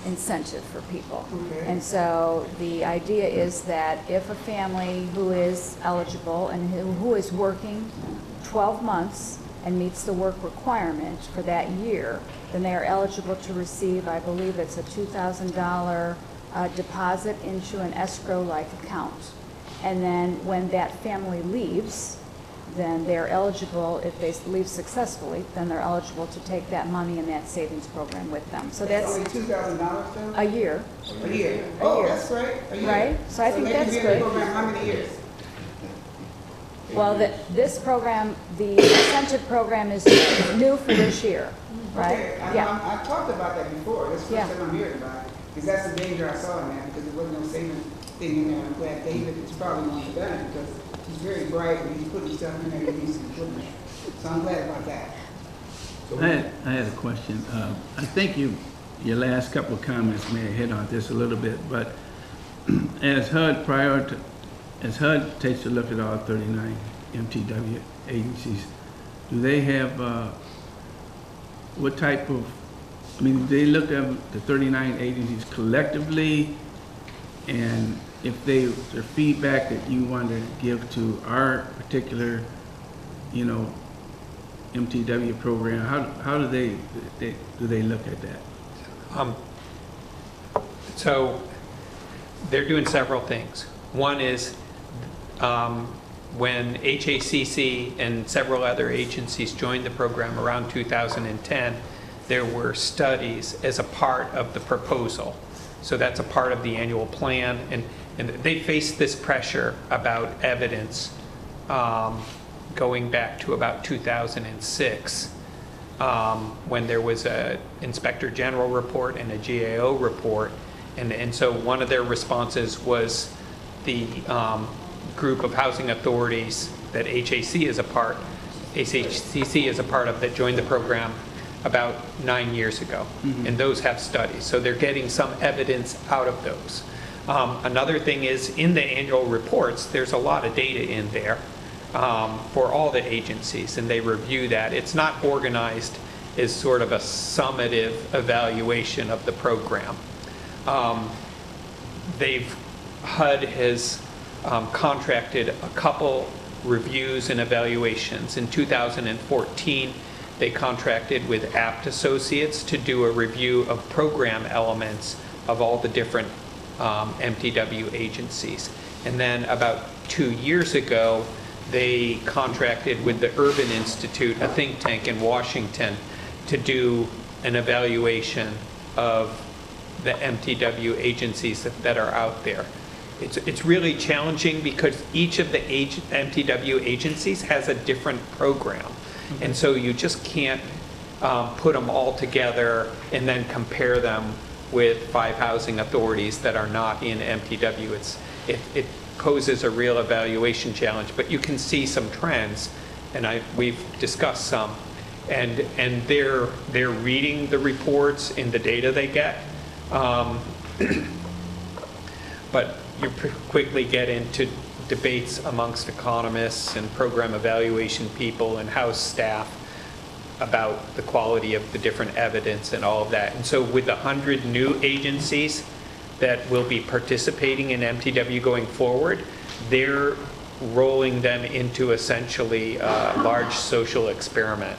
incentive for people. Okay. And so the idea is that if a family who is eligible and who is working 12 months and meets the work requirement for that year, then they are eligible to receive, I believe it's a $2,000 deposit into an escrow-like account. And then when that family leaves, then they're eligible, if they leave successfully, then they're eligible to take that money in that savings program with them. So that's only $2,000 though? a year, A year. A Oh, year. that's great. A year. right? So I think they that's can be in the good. program how many years? Well, this program, the incentive program is new for this year, right? Okay, Yeah, I talked about that before. That's the Yeah. first time I'm hearing about it. Because that's the danger I saw in that, because there wasn't no saving thing in there. I'm glad David is probably one of done it, because he's very bright and he's putting stuff in there that needs to be put in there. So I'm glad about that. I had a question. I think your last couple of comments may have hit on this a little bit, but as HUD takes a look at all 39 MTW agencies, do they have, what type of, I mean, do they look at the 39 agencies collectively, and if their feedback that you want to give to our particular, MTW program, how do they look at that? So they're doing several things. One is when HACC and several other agencies joined the program around 2010, there were studies as a part of the proposal. So that's a part of the annual plan, and they faced this pressure about evidence going back to about 2006 when there was a Inspector General report and a GAO report, and so one of their responses was the group of housing authorities that HACC is a part of that joined the program about 9 years ago, and those have studies. So they're getting some evidence out of those. Another thing is, in the annual reports, there's a lot of data in there for all the agencies, and they review that. It's not organized as sort of a summative evaluation of the program. HUD has contracted a couple reviews and evaluations. In 2014, they contracted with Apt Associates to do a review of program elements of all the different MTW agencies. And then about 2 years ago, they contracted with the Urban Institute, a think tank in Washington, to do an evaluation of the MTW agencies that are out there. It's really challenging because each of the MTW agencies has a different program. And so you just can't put them all together and then compare them with 5 housing authorities that are not in MTW. It poses a real evaluation challenge, but you can see some trends, and we've discussed some. And they're reading the reports and the data they get. But you quickly get into debates amongst economists and program evaluation people and House staff about the quality of the different evidence and all of that. And so with the 100 new agencies that will be participating in MTW going forward, they're rolling them into essentially a large social experiment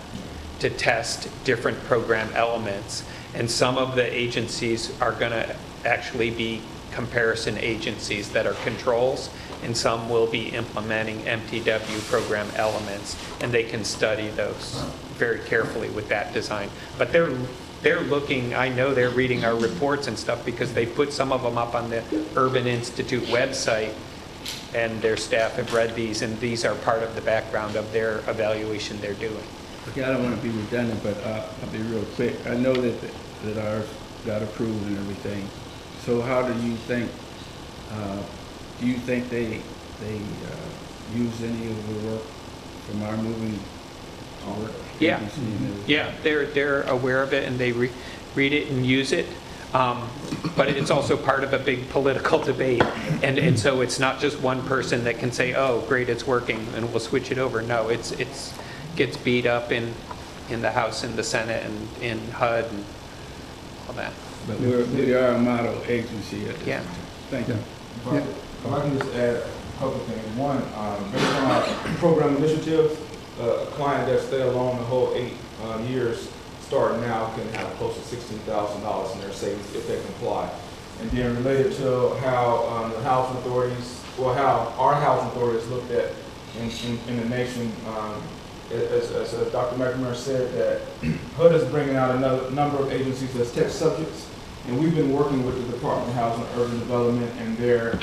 to test different program elements. And some of the agencies are going to actually be comparison agencies that are controls, and some will be implementing MTW program elements, and they can study those very carefully with that design. But they're looking, I know they're reading our reports and stuff because they put some of them up on the Urban Institute website, and their staff have read these, and these are part of the background of their evaluation they're doing. Okay, I don't want to be redundant, but I'll be real quick. I know that ours got approved and everything. So how do you think they use any of the work from our moving forward? Yeah, yeah, they're aware of it and they read it and use it. But it's also part of a big political debate. And so it's not just one person that can say, oh, great, it's working, and we'll switch it over. No, it's gets beat up in the House and the Senate and in HUD and all that. But we are a model agency at this Yeah. time. Thank you. But if I can just add a couple of things. One, based on our program initiatives, a client that stayed alone the whole 8 years, starting now, can have close to $16,000 in their savings if they comply. And then related to how the housing authorities, or how our housing authorities looked at in the nation, as Dr. McNamara said, that HUD is bringing out another number of agencies as test subjects, and we've been working with the Department of Housing and Urban Development and their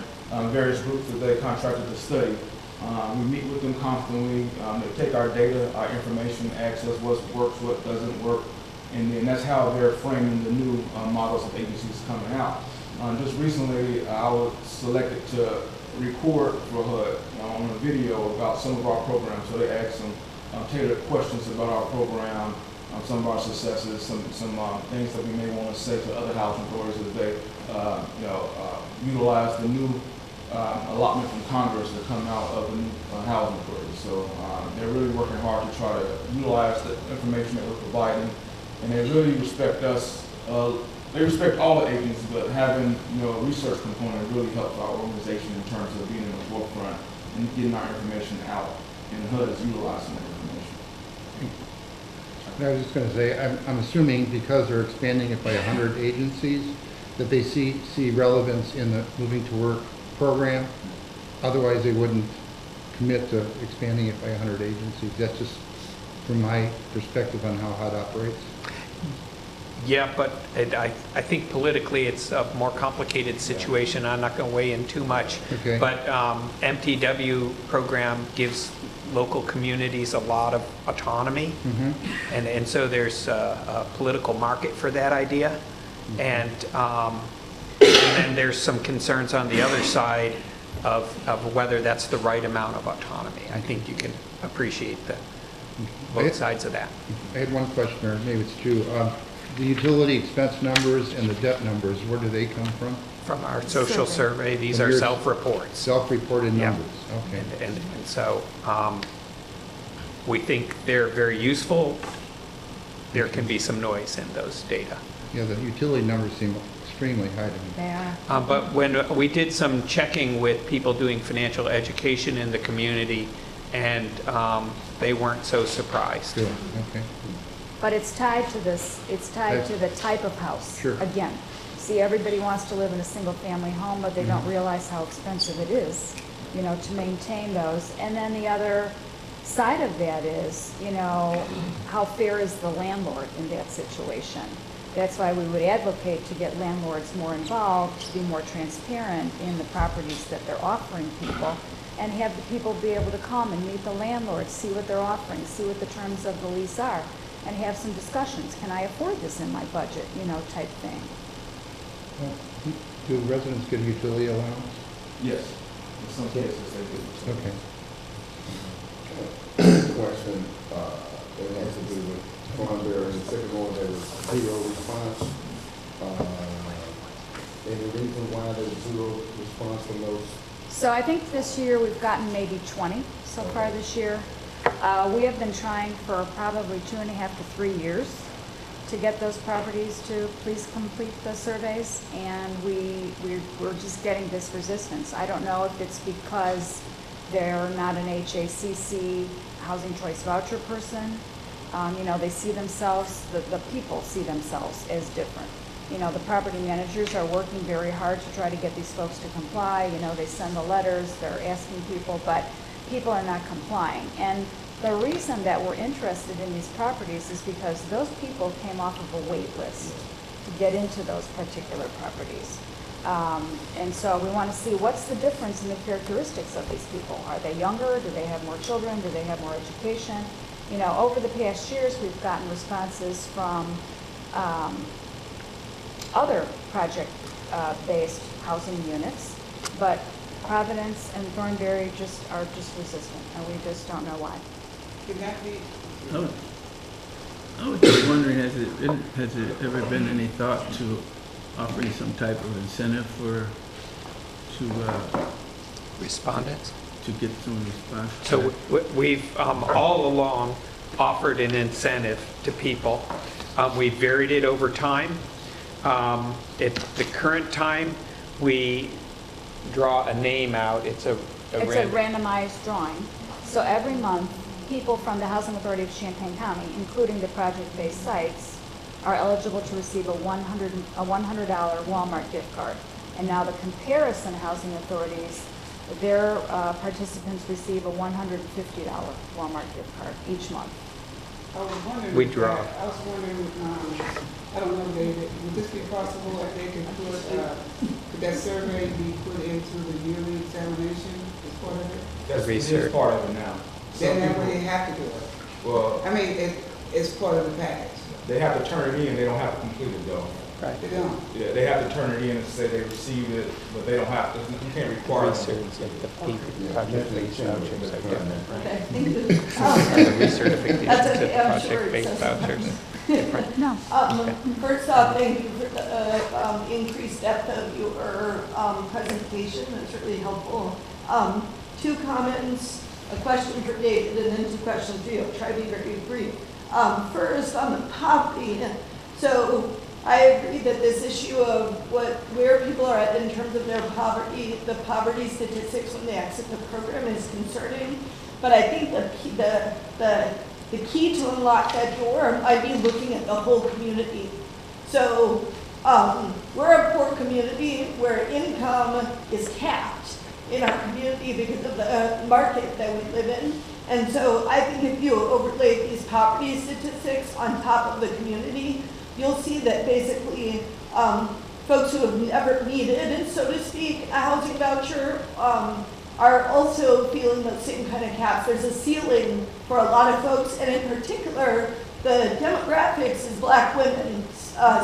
various groups that they contracted to study. We meet with them constantly. They take our data, our information, ask us what works, what doesn't work, and then that's how they're framing the new models of agencies coming out. Just recently, I was selected to record for HUD on a video about some of our programs. So they asked some tailored questions about our program, some of our successes, some things that we may want to say to other housing authorities as they utilize the new allotment from Congress that come out of the new housing authority. So they're really working hard to try to utilize the information that we're providing, and they really respect us. They respect all the agencies, but having a research component really helps our organization in terms of being in the forefront and getting our information out, and HUD is utilizing that information. I was just going to say, I'm assuming because they're expanding it by 100 agencies, that they see relevance in the Moving to Work program. Otherwise, they wouldn't commit to expanding it by 100 agencies. That's just from my perspective on how HUD operates. Yeah, but I think politically it's a more complicated situation. I'm not going to weigh in too much. Okay. But MTW program gives local communities a lot of autonomy. Mm-hmm. And so there's a political market for that idea. Mm-hmm. And then there's some concerns on the other side of whether that's the right amount of autonomy. I think you can appreciate both sides of that. I had one question, or maybe it's two. The utility expense numbers and the debt numbers, where do they come from? From our social survey, these From are your self-reports. Self-reported Yeah. numbers, okay. And so we think they're very useful. There can be some noise in those data. Yeah, the utility numbers seem extremely high to me. They are. But when we did some checking with people doing financial education in the community, and they weren't so surprised. Good, okay. But it's tied to this, it's tied to the type of house. Sure. Again, see, everybody wants to live in a single-family home, but they don't realize how expensive it is, you know, to maintain those. And then the other side of that is, you know, how fair is the landlord in that situation? That's why we would advocate to get landlords more involved, to be more transparent in the properties that they're offering people, and have the people be able to come and meet the landlord, see what they're offering, see what the terms of the lease are, and have some discussions. Can I afford this in my budget, you know, type thing. Do residents get a utility allowance? Yes, in some cases they do. Okay. Question, that has to do with Thornberry and Sycamore, there was zero response. Any reason why there was zero response from those? So I think this year we've gotten maybe 20 so far this year. We have been trying for probably 2.5 to 3 years to get those properties to please complete the surveys, and we're just getting this resistance. I don't know if it's because they're not an HACC housing choice voucher person. You know, they see themselves, the people see themselves as different. You know, the property managers are working very hard to try to get these folks to comply. You know, they send the letters, they're asking people, but people are not complying. And the reason that we're interested in these properties is because those people came off of a wait list to get into those particular properties. And so we want to see what's the difference in the characteristics of these people. Are they younger? Do they have more children? Do they have more education? You know, over the past years, we've gotten responses from other project-based housing units, but Providence and Thornberry are just resistant, and we just don't know why. Can that be, I was just wondering, has there ever been any thought to offering some type of incentive Respondents? to get some response? So we've all along offered an incentive to people. We've varied it over time. At the current time, we draw a name out. It's a randomized drawing. So every month, people from the Housing Authority of Champaign County, including the project-based sites, are eligible to receive a $100 Walmart gift card. And now the comparison housing authorities, their participants receive a $150 Walmart gift card each month. I was wondering. We draw. I was wondering, I don't know, David, would this be possible that they could could that survey be put into the yearly examination as part of it? That's research. it's part of it now. Then that way they have to do it. Well, I mean, it's part of the package. they have to turn it in, they don't have to complete it though. They don't. Yeah, they have to turn it in and say they received it, but they don't have to, you can't require them. Research of the project-based vouchers are different, right? I think The recertifications of the project-based vouchers. Different. No. First off, thank you for the increased depth of your presentation. That's really helpful. 2 comments, a question for David, and then 2 questions for you. I'll try to be very brief. First, on the poverty. So I agree that this issue of where people are at in terms of their poverty, the poverty statistics when they exit the program is concerning. But I think the key to unlock that door might be looking at the whole community. So we're a poor community where income is capped in our community because of the market that we live in. And so I think if you overlay these poverty statistics on top of the community, you'll see that basically folks who have never needed, so to speak, a housing voucher are also feeling the same kind of caps. There's a ceiling for a lot of folks, and in particular, the demographics is Black women,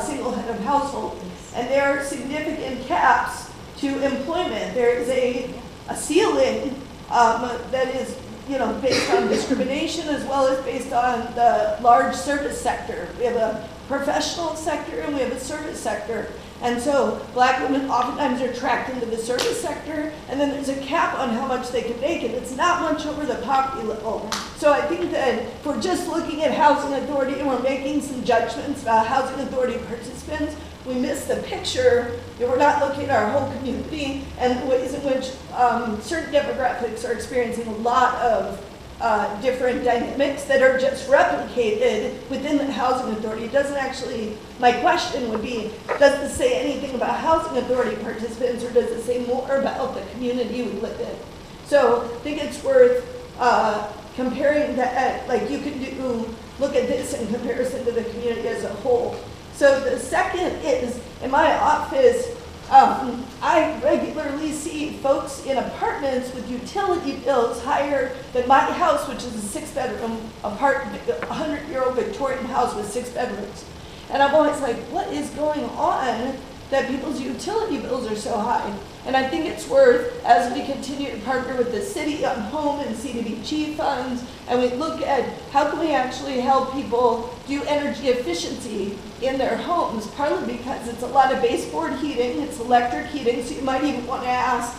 single head of household, and there are significant caps to employment. There is a ceiling that is based on discrimination as well as based on the large service sector. We have a professional sector and we have a service sector. And so black women oftentimes are tracked into the service sector, and then there's a cap on how much they can make, and it's not much over the poverty level. So I think that if we're just looking at housing authority and we're making some judgments about housing authority participants, we miss the picture. We're not looking at our whole community and the ways in which certain demographics are experiencing a lot of different dynamics that are just replicated within the housing authority. It doesn't actually, my question would be, does this say anything about housing authority participants, or does it say more about the community we live in? So I think it's worth comparing that, like you can look at this in comparison to the community as a whole. So the second is, in my office, I regularly see folks in apartments with utility bills higher than my house, which is a 6-bedroom apartment, a 100-year-old Victorian house with 6 bedrooms. And I'm always like, what is going on that people's utility bills are so high? And I think it's worth, as we continue to partner with the city on home and CDBG funds, and we look at how can we actually help people do energy efficiency in their homes, partly because it's a lot of baseboard heating, it's electric heating, so you might even want to ask,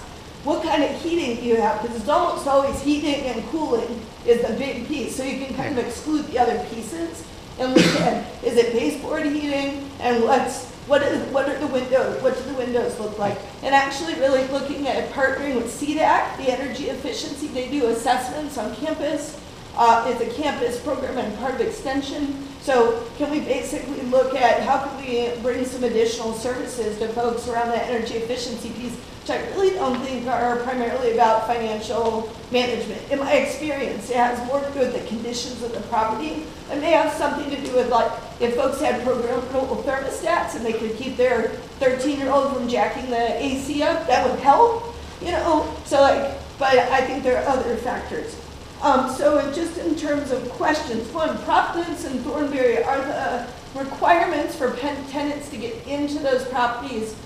what kind of heating do you have? Because it's almost always heating and cooling is the big piece, so you can kind of exclude the other pieces and look at, is it baseboard heating, and what are the windows? What do the windows look like? And actually really looking at partnering with CDAC, the energy efficiency, they do assessments on campus. It's a campus program and part of extension. So can we basically look at how can we bring some additional services to folks around the energy efficiency piece, which I really don't think are primarily about financial management. In my experience, it has more to do with the conditions of the property. It may have something to do with, like, if folks had programmable thermostats and they could keep their 13-year-old from jacking the AC up, that would help, So but I think there are other factors. So just in terms of questions, one, Providence and Thornbury, are the requirements for tenants to get into those properties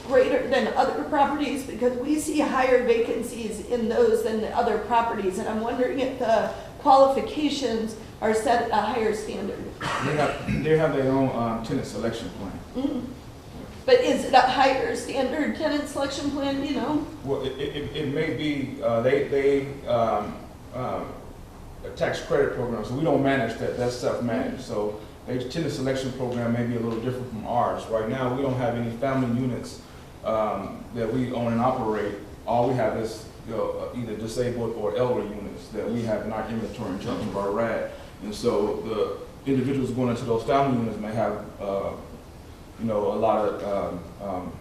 greater than other properties? Because we see higher vacancies in those than the other properties, and I'm wondering if the qualifications are set at a higher standard. They have their own tenant selection plan. Mm-hmm. But is it a higher standard tenant selection plan, Well, it may be, a tax credit program, so we don't manage that, that's self-managed. So their tenant selection program may be a little different from ours. Right now, we don't have any family units that we own and operate. All we have is either disabled or elderly units that we have in our inventory in terms of our RAD. And so the individuals going into those family units may have a lot of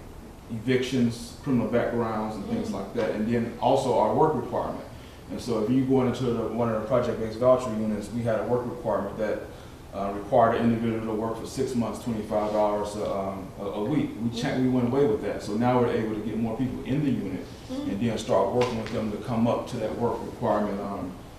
evictions, criminal backgrounds, and things like that. And then also our work requirement. And so if you go into one of the project-based voucher units, we had a work requirement that required an individual to work for 6 months, 25 hours a week. We went away with that. So now we're able to get more people in the unit and then start working with them to come up to that work requirement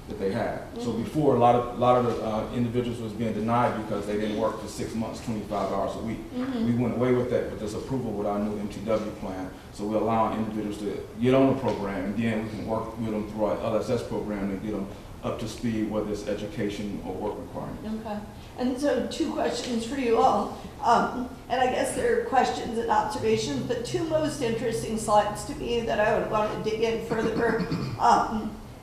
that they have. So before, a lot of the individuals was being denied because they didn't work for 6 months, 25 hours a week. We went away with that with this approval with our new MTW plan. So we're allowing individuals to get on the program, and then we can work with them through our LSS program to get them up to speed, whether it's education or work requirements. Okay. And so 2 questions for you all. And I guess they're questions and observations. The 2 most interesting slides to me that I would want to dig in further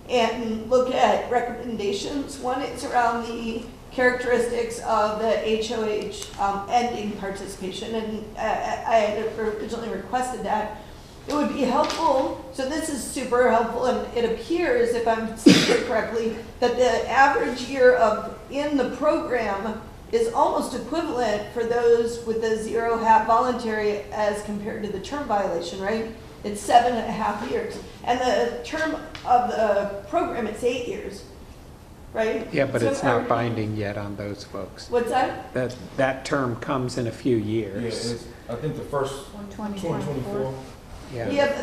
and look at recommendations. One is around the characteristics of the HOH ending participation, and I had originally requested that. It would be helpful, so this is super helpful, and it appears, if I'm seeing it correctly, that the average year in the program is almost equivalent for those with the 0 half voluntary as compared to the term violation, right? It's 7.5 years. And the term of the program, it's 8 years, right? Yeah, but So it's not binding yet on those folks. What's that? That term comes in a few years. I think the first 2024. Yeah. Yeah,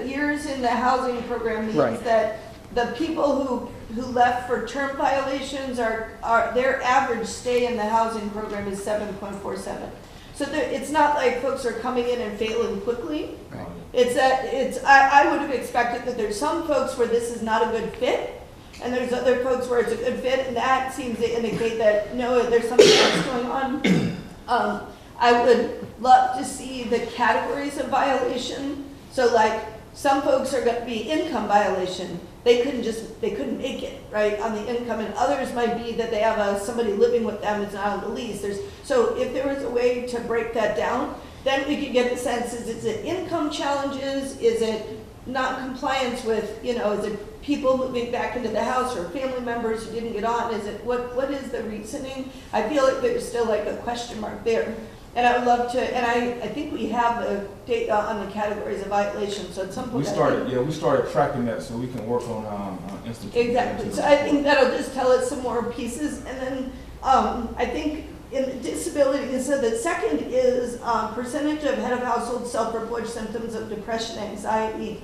the years in the housing program means Right. that the people who left for term violations are their average stay in the housing program is 7.47. So it's not like folks are coming in and failing quickly. Right. I would have expected that there's some folks where this is not a good fit, and there's other folks where it's a good fit, and that seems to indicate that, no, there's something else going on. I would love to see the categories of violation. So like, some folks are gonna be income violation. They couldn't make it, right, on the income, and others might be that they have somebody living with them who's not on the lease. So if there was a way to break that down, then we could get the sense, is it income challenges? Is it non-compliance with, is it people moving back into the house or family members who didn't get on? Is it, what is the reasoning? I feel like there's still like a question mark there. And I would love to, and I think we have the data on the categories of violations, so at some point. We started tracking that so we can work on instituting. Exactly, so I think that'll just tell us some more pieces, and then, I think in disability, so the second is, percentage of head of household self-reported symptoms of depression, anxiety.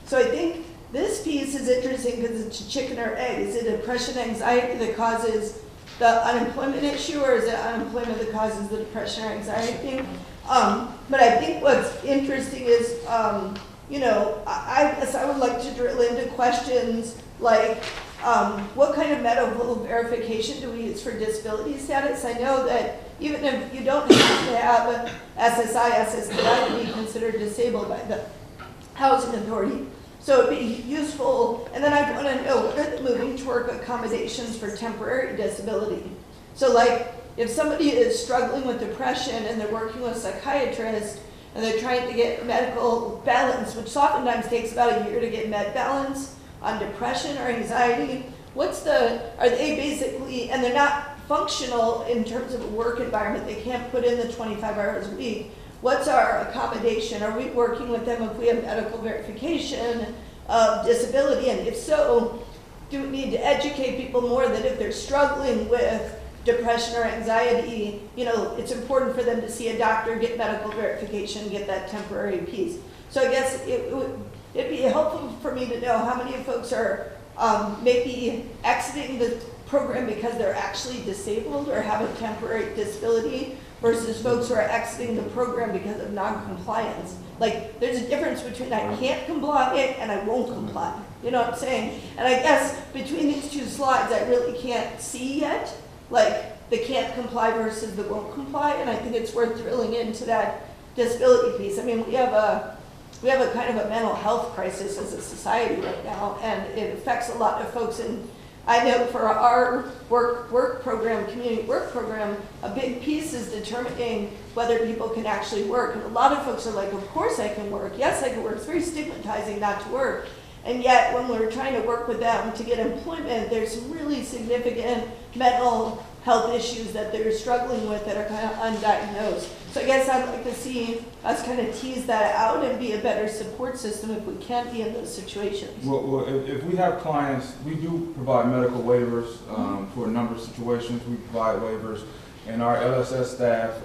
So I think this piece is interesting because it's a chicken or egg. Is it depression, anxiety that causes the unemployment issue, or is it unemployment that causes the depression or anxiety? But I think what's interesting is, I guess I would like to drill into questions like, what kind of medical verification do we use for disability status? I know that even if you don't have to have SSI, SSDI to be considered disabled by the housing authority. So it'd be useful, and then I want to know, what are the moving to work accommodations for temporary disability? So like, if somebody is struggling with depression and they're working with a psychiatrist and they're trying to get medical balance, which oftentimes takes about a year to get med balance on depression or anxiety, are they basically, and they're not functional in terms of a work environment, they can't put in the 25 hours a week, what's our accommodation? Are we working with them if we have medical verification of disability? And if so, do we need to educate people more that if they're struggling with depression or anxiety, it's important for them to see a doctor, get medical verification, get that temporary piece. So I guess it'd be helpful for me to know how many folks are maybe exiting the program because they're actually disabled or have a temporary disability, versus folks who are exiting the program because of non-compliance. Like, there's a difference between I can't comply and I won't comply. You know what I'm saying? And I guess between these two slides, I really can't see yet, like, the can't comply versus the won't comply, and I think it's worth drilling into that disability piece. I mean, we have a kind of a mental health crisis as a society right now, and it affects a lot of folks. And I know for our work program, community work program, a big piece is determining whether people can actually work. And a lot of folks are like, of course I can work. Yes, I can work. It's very stigmatizing not to work. And yet, when we're trying to work with them to get employment, there's some really significant mental health issues that they're struggling with that are kind of undiagnosed. So I guess I'd like to see us kind of tease that out and be a better support system if we can be in those situations. Well, if we have clients, we do provide medical waivers for a number of situations. We provide waivers, and our LSS staff,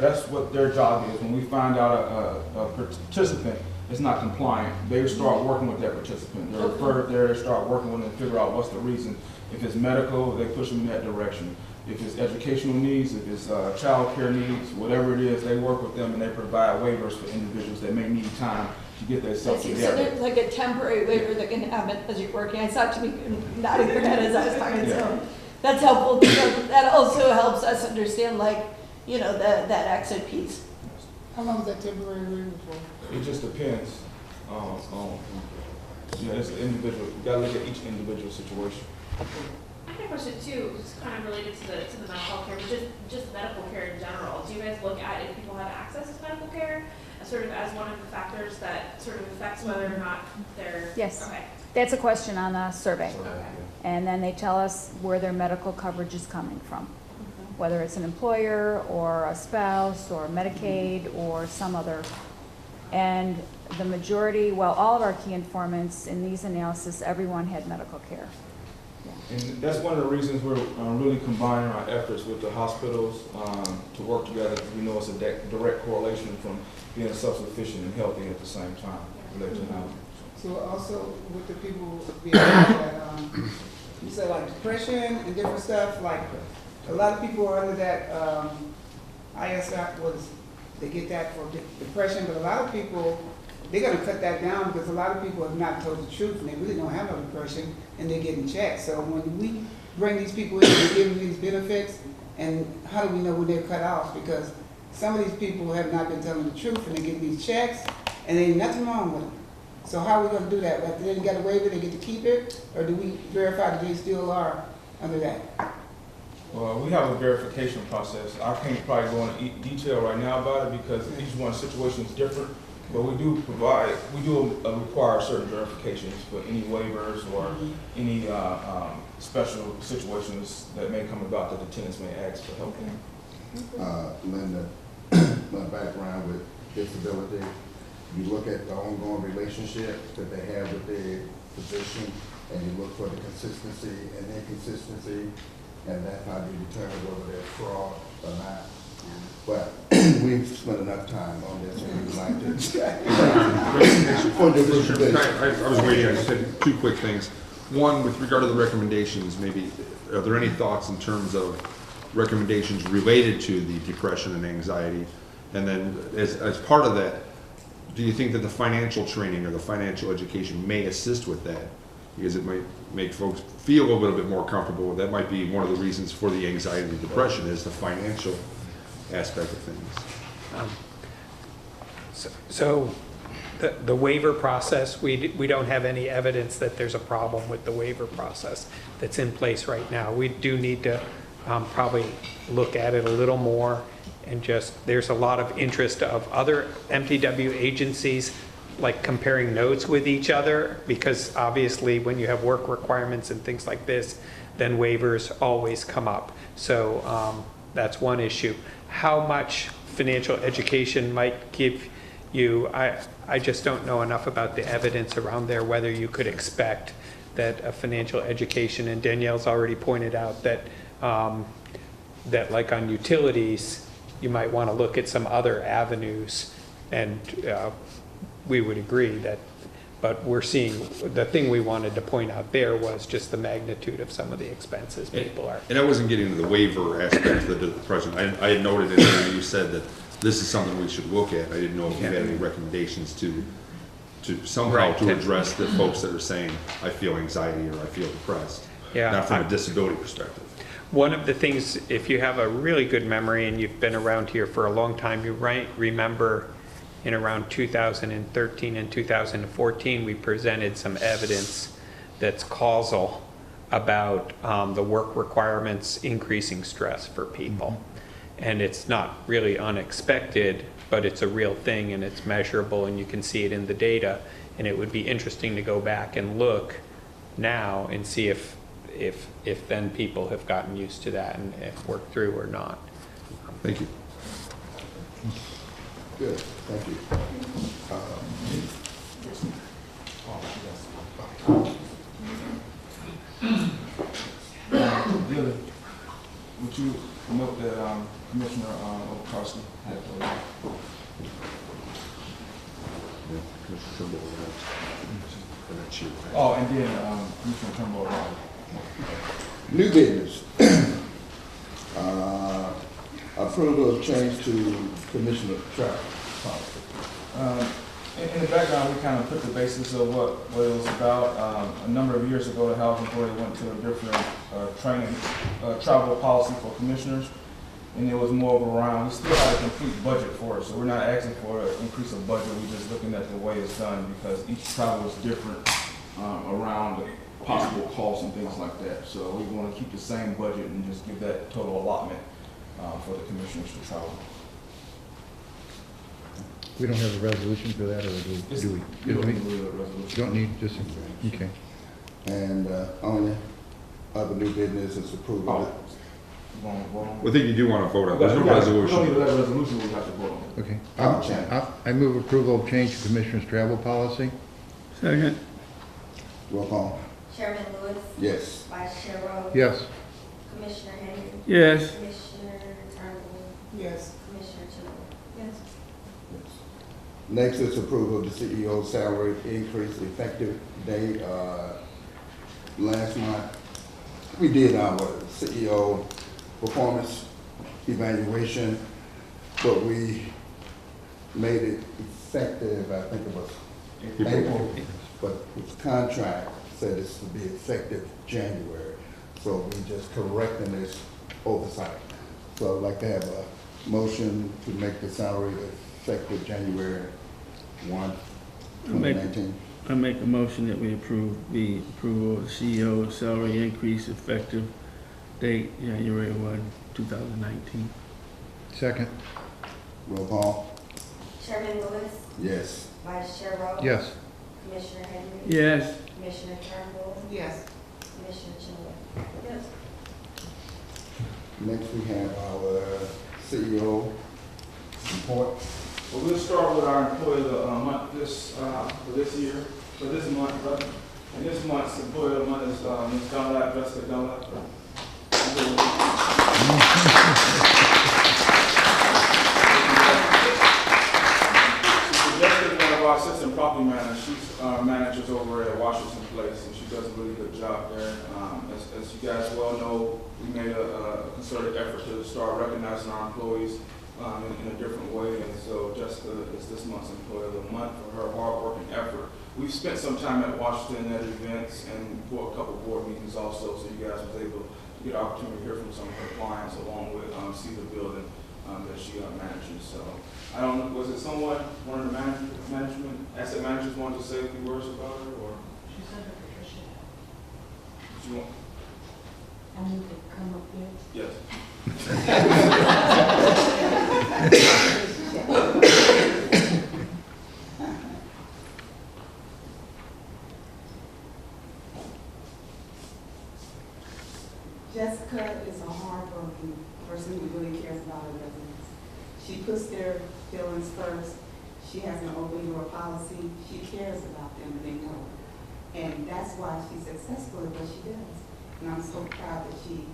that's what their job is. When we find out a participant is not compliant, they start working with that participant. They're referred there, they start working with them to figure out what's the reason. If it's medical, they push them in that direction. If it's educational needs, if it's child care needs, whatever it is, they work with them and they provide waivers for individuals that may need time to get themselves So together. there's like a temporary waiver that can happen as you're working. I saw to be nodding your head as I was talking, so that's helpful. That also helps us understand, like, that exit piece. How long is that temporary waiver for? It just depends it's individual. You gotta look at each individual situation. I have a question too, just kind of related to the mental health care, but just medical care in general. Do you guys look at if people have access to medical care sort of as one of the factors that sort of affects whether or not they're... Yes. Okay. That's a question on the survey. Okay. And then they tell us where their medical coverage is coming from, whether it's an employer or a spouse or Medicaid or some other. And the majority, well, all of our key informants in these analysis, everyone had medical care. And that's one of the reasons we're really combining our efforts with the hospitals to work together. We know it's a direct correlation from being self-sufficient and healthy at the same time related to housing. So also with the people being that, you said like depression and different stuff, like a lot of people are under that ISF was they get that for depression, but a lot of people, they're gonna cut that down because a lot of people have not told the truth and they really don't have no depression and they're getting checked. So when we bring these people in and give them these benefits, and how do we know when they're cut off? Because some of these people have not been telling the truth and they're getting these checks and there ain't nothing wrong with them. So how are we gonna do that? If they didn't get a waiver, they get to keep it? Or do we verify that they still are under that? Well, we have a verification process. I can't probably go into detail right now about it because each one's situation is different. But we do require certain verifications for any waivers or any special situations that may come about that the tenants may ask for help in. Linda, my background with disability, you look at the ongoing relationship that they have with their physician, and you look for the consistency and inconsistency, and that's how you determine whether they're fraud or not. But we've spent enough time on this, and we'd like to. I was waiting, I just had two quick things. One, with regard to the recommendations, maybe, are there any thoughts in terms of recommendations related to the depression and anxiety? And then as part of that, do you think that the financial training or the financial education may assist with that? Because it might make folks feel a little bit more comfortable. That might be one of the reasons for the anxiety and depression is the financial aspect of things. So the waiver process, we don't have any evidence that there's a problem with the waiver process that's in place right now. We do need to probably look at it a little more, and just, there's a lot of interest of other MTW agencies like comparing notes with each other, because obviously when you have work requirements and things like this, then waivers always come up. So that's one issue. How much financial education might give you, I just don't know enough about the evidence around there, whether you could expect that a financial education, and Danielle's already pointed out that that like on utilities, you might want to look at some other avenues, and we would agree that, but we're seeing, the thing we wanted to point out there was just the magnitude of some of the expenses people are. And I wasn't getting into the waiver aspect of the depression. I had noted in there, you said that this is something we should look at. I didn't know if you had any recommendations to somehow to address the folks that are saying, I feel anxiety or I feel depressed. Yeah, not from a disability perspective. One of the things, if you have a really good memory and you've been around here for a long time, you might remember in around 2013 and 2014, we presented some evidence that's causal about the work requirements increasing stress for people. And it's not really unexpected, but it's a real thing and it's measurable and you can see it in the data. And it would be interesting to go back and look now and see if then people have gotten used to that and if worked through or not. Thank you. Good, thank you. Really, would you note that Commissioner Okarski had oh, and then Commissioner Turnbull. New business. Approval of change to Commissioner travel policy. In the background, we kind of put the basis of what it was about. A number of years ago, the House Authority went to a different travel policy for commissioners, and it was more of around, we still had a complete budget for it, so we're not asking for an increase of budget, we're just looking at the way it's done, because each travel is different around possible costs and things like that. So we want to keep the same budget and just give that total allotment for the commissioners to travel. We don't have a resolution for that, or do we? You don't need a resolution. Don't need, just, okay. And only other new business is approval. Well, I think you do want to vote on it. There's no resolution. We don't need a resolution, we have to vote on it. Okay. I move approval of change to Commissioner's travel policy. Second. Roll call. Chairman Lewis. Yes. Vice Chair Rose. Yes. Commissioner Henry. Yes. Commissioner Turnbull. Yes. Commissioner Tillman. Yes. Next is approval of the CEO's salary increase effective date. Last month, we did our CEO performance evaluation, but we made it effective, I think it was April, but his contract said it's to be effective January. So we just correcting this oversight. So I'd like to have a motion to make the salary effective January 1, 2019. I make a motion that we approve the approval of the CEO's salary increase effective date January 1, 2019. Second. Roll call. Chairman Lewis, Yes. Vice Chair Rowe. Yes. Commissioner Henry. Yes. Commissioner Turnbull, Yes. Commissioner Chenoweth. Yes. Next we have our CEO report. Well, we'll start with our employee of the month for this year, for this month, rather. And this month's employee of the month is Ms. Dunlap, Jessica Dunlap. Jessica is one of our assistant property managers. She's managers over at Washington Place, and she does a really good job there. As you guys well know, we made a concerted effort to start recognizing our employees in a different way, and so Jessica is this month's employee of the month for her hard work and effort. We've spent some time at Washington at events and for a couple board meetings also, so you guys was able to get an opportunity to hear from some of her clients along with see the building that she manages. So I don't know, was it someone, one of the asset managers wanted to say a few words about her, or? She said her Patricia. Did you want? I need to come up here. Yes. Jessica is a hardworking person who really cares about her residents. She puts their feelings first. She has an open door policy. She cares about them, and they know it. And that's why she's successful at what she does. And I'm so proud that she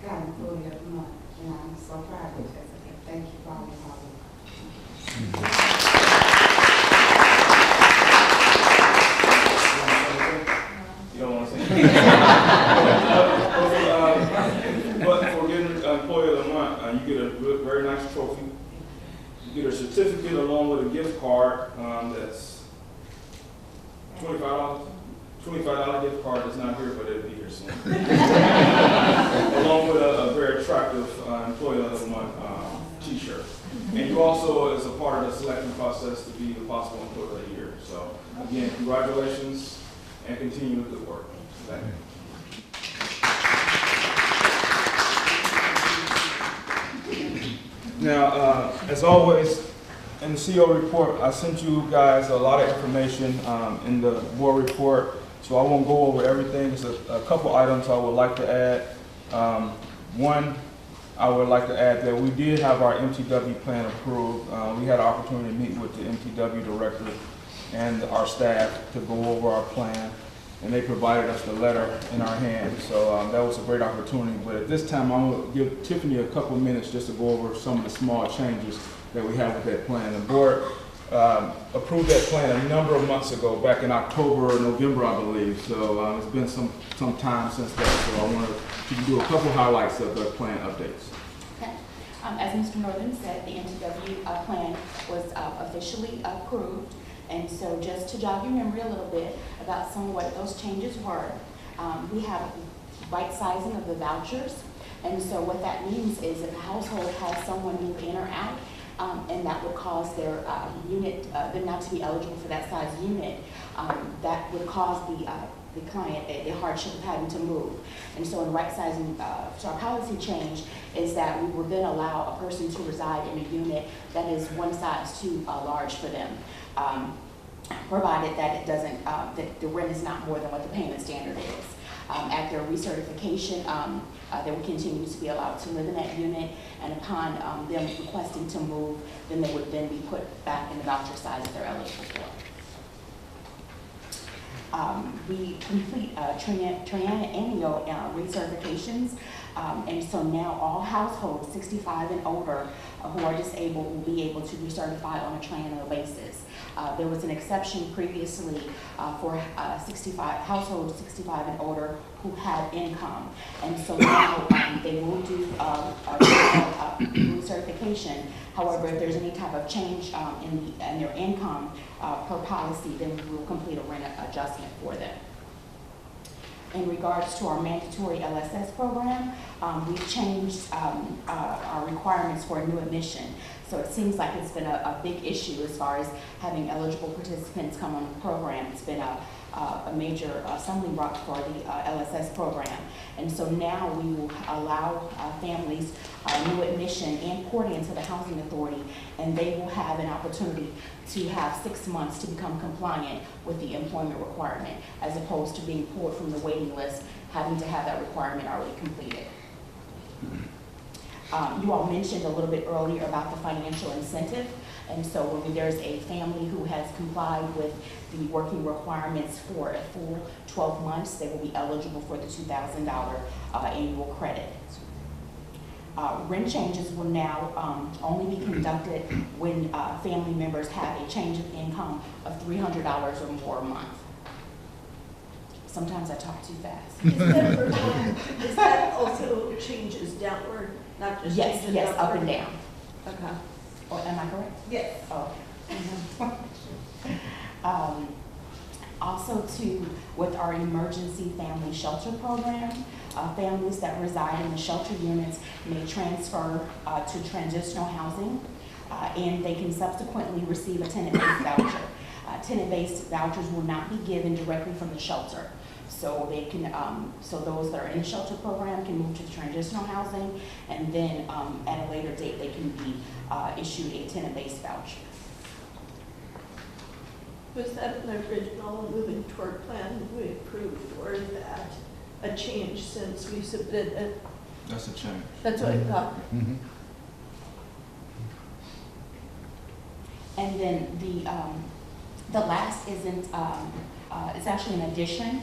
got employee of the month. And I'm so proud of Jessica. Thank you for all your hard work. You don't want to say but for getting employee of the month, you get a very nice trophy. You get a certificate along with a gift card that's $25. $25 gift card that's not here, but it'll be here soon. Along with a very attractive employee of the month t-shirt. And you also, as a part of the selection process, to be the possible employee of the year. So again, congratulations and continue the good work. Thank you. Now, as always, in the CEO report, I sent you guys a lot of information in the board report, so I won't go over everything. There's a couple items I would like to add. One, I would like to add that we did have our MTW plan approved. We had an opportunity to meet with the MTW director and our staff to go over our plan, and they provided us the letter in our hands. So that was a great opportunity. But at this time, I'm going to give Tiffany a couple minutes just to go over some of the small changes that we have with that plan. The board approved that plan a number of months ago, back in October or November, I believe. So it's been some time since that. So I wanted to do a couple highlights of the plan updates. Okay. As Mr. Northern said, the MTW plan was officially approved. And so just to jog your memory a little bit about some of what those changes were, we have right sizing of the vouchers. And so what that means is if a household has someone move in or out, and that would cause their unit, them not to be eligible for that size unit, that would cause the client a hardship of having to move. And so in right sizing, so our policy change is that we would then allow a person to reside in a unit that is one size too large for them, provided that it doesn't, that the rent is not more than what the payment standard is. At their recertification, they will continue to be allowed to live in that unit, and upon them requesting to move, then they would then be put back in the voucher size that they're eligible for. We complete triennial recertifications And so now all households 65 and older who are disabled will be able to recertify on a triennial basis. There was an exception previously for 65 households 65 and older who had income, and so now they will do recertification. However, if there's any type of change in their income per policy, then we will complete a rent adjustment for them. In regards to our mandatory LSS program, we've changed our requirements for a new admission. So it seems like it's been a big issue as far as having eligible participants come on the program. It's been a major stumbling block for the LSS program. And so now we will allow families new admission and port into the housing authority, and they will have an opportunity to have 6 months to become compliant with the employment requirement, as opposed to being pulled from the waiting list, having to have that requirement already completed. You all mentioned a little bit earlier about the financial incentive, and so when there's a family who has complied with the working requirements for a full 12 months, they will be eligible for the $2,000 annual credit. Rent changes will now only be conducted when family members have a change of income of $300 or more a month. Sometimes I talk too fast. Is that also changes downward, not just Yes, changes yes, up upward? and down. Okay. Or am I correct? Yes. Oh. Also with our emergency family shelter program, families that reside in the shelter units may transfer to transitional housing, and they can subsequently receive a tenant-based voucher. Tenant-based vouchers will not be given directly from the shelter. So they can, so those that are in the shelter program can move to the transitional housing, and then at a later date they can be issued a tenant-based voucher. Was that an original moving toward plan we approved, or is that a change since we submitted it? That's a change. That's what I thought. Mm-hmm. And then the last isn't, it's actually an addition.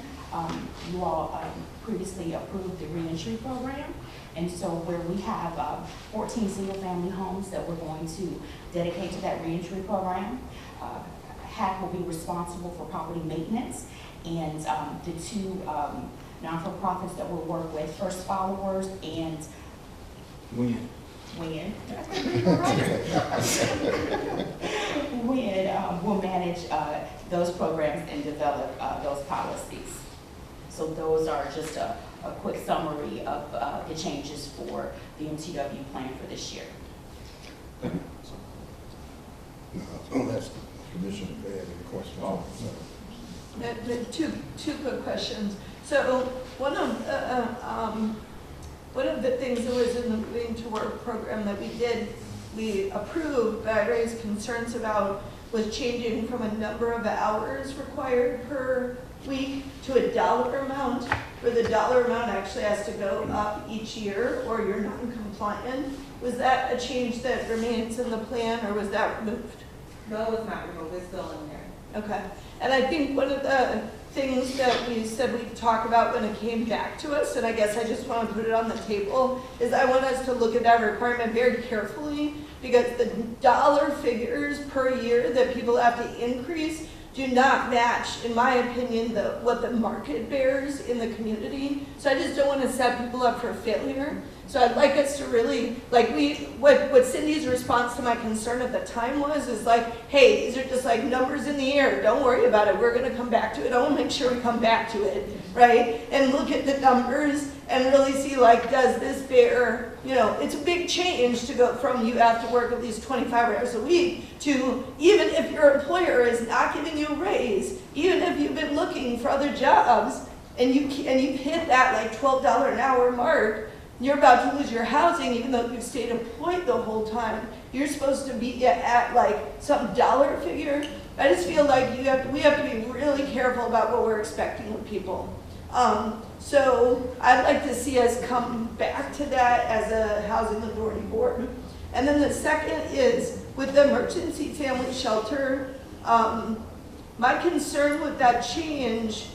You all previously approved the reentry program. And so where we have 14 single-family homes that we're going to dedicate to that reentry program, half will be responsible for property maintenance, and the two non-for-profits that we'll work with, First Followers and When? will manage those programs and develop those policies. So those are just a quick summary of the changes for the MTW plan for this year. Unless Commissioner Bay had any questions. Two quick questions. So one of the things that was in the Moving to Work program that we approved, but I raised concerns about, was changing from a number of hours required per week to a dollar amount, where the dollar amount actually has to go up each year or you're non-compliant. Was that a change that remains in the plan, or was that removed? No, it's not removed, it's still in there. Okay. And I think one of the things that we said we'd talk about when it came back to us, and I guess I just want to put it on the table, is I want us to look at that requirement very carefully, because the dollar figures per year that people have to increase do not match, in my opinion, what the market bears in the community. So I just don't want to set people up for failure. So I'd like us to really, like what Cindy's response to my concern at the time was, is like, hey, these are just like numbers in the air. Don't worry about it. We're going to come back to it. I want to make sure we come back to it, right? And look at the numbers and really see, like, does this bear, it's a big change to go from you have to work at least 25 hours a week to, even if your employer is not giving you a raise, even if you've been looking for other jobs and you've hit that like $12 an hour mark, you're about to lose your housing even though you've stayed employed the whole time. You're supposed to be at like some dollar figure. I just feel like we have to be really careful about what we're expecting of people. So I'd like to see us come back to that as a housing authority board. And then the second is with the emergency family shelter. My concern with that change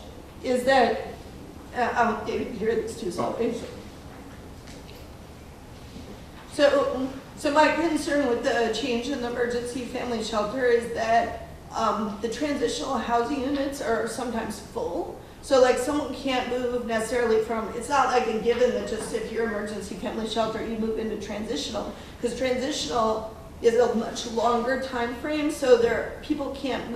is that, David, you hear this too, so So my concern with the change in the emergency family shelter is that the transitional housing units are sometimes full. So like someone can't move necessarily from, it's not like a given that just if you're emergency family shelter, you move into transitional, because transitional is a much longer time frame, so people can't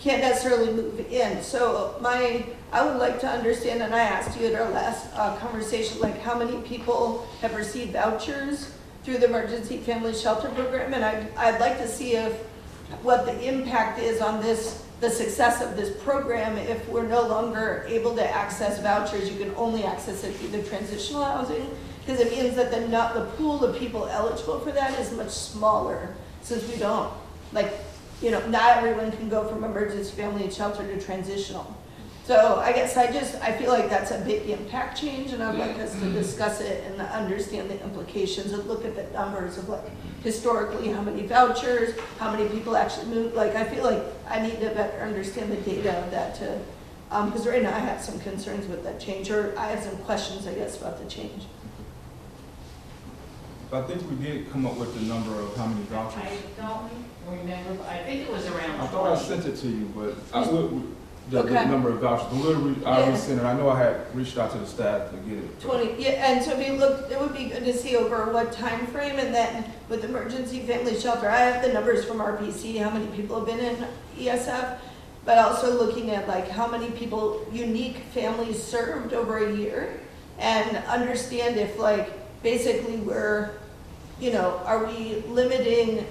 necessarily move in. So I would like to understand, and I asked you at our last conversation, like how many people have received vouchers through the emergency family shelter program, and I'd like to see what the impact is on the success of this program. If we're no longer able to access vouchers, you can only access it through the transitional housing, because it means that the pool of people eligible for that is much smaller, since we don't, not everyone can go from emergency family shelter to transitional. So I guess I feel like that's a big impact change, and I'd like us to discuss it and understand the implications and look at the numbers of historically how many vouchers, how many people actually moved. I feel like I need to better understand the data of that because right now I have some concerns with that change, or I have some questions, I guess, about the change. I think we did come up with the number of how many vouchers. I don't remember, but I think it was around. I thought I sent it to you, but the Okay. number of vouchers. I resent it. I know I had reached out to the staff to get it. 20, yeah, and so if you look, it would be good to see over what time frame, and then with emergency family shelter, I have the numbers from RPC, how many people have been in ESF, but also looking at how many people, unique families served over a year, and understand if basically we're, are we limiting,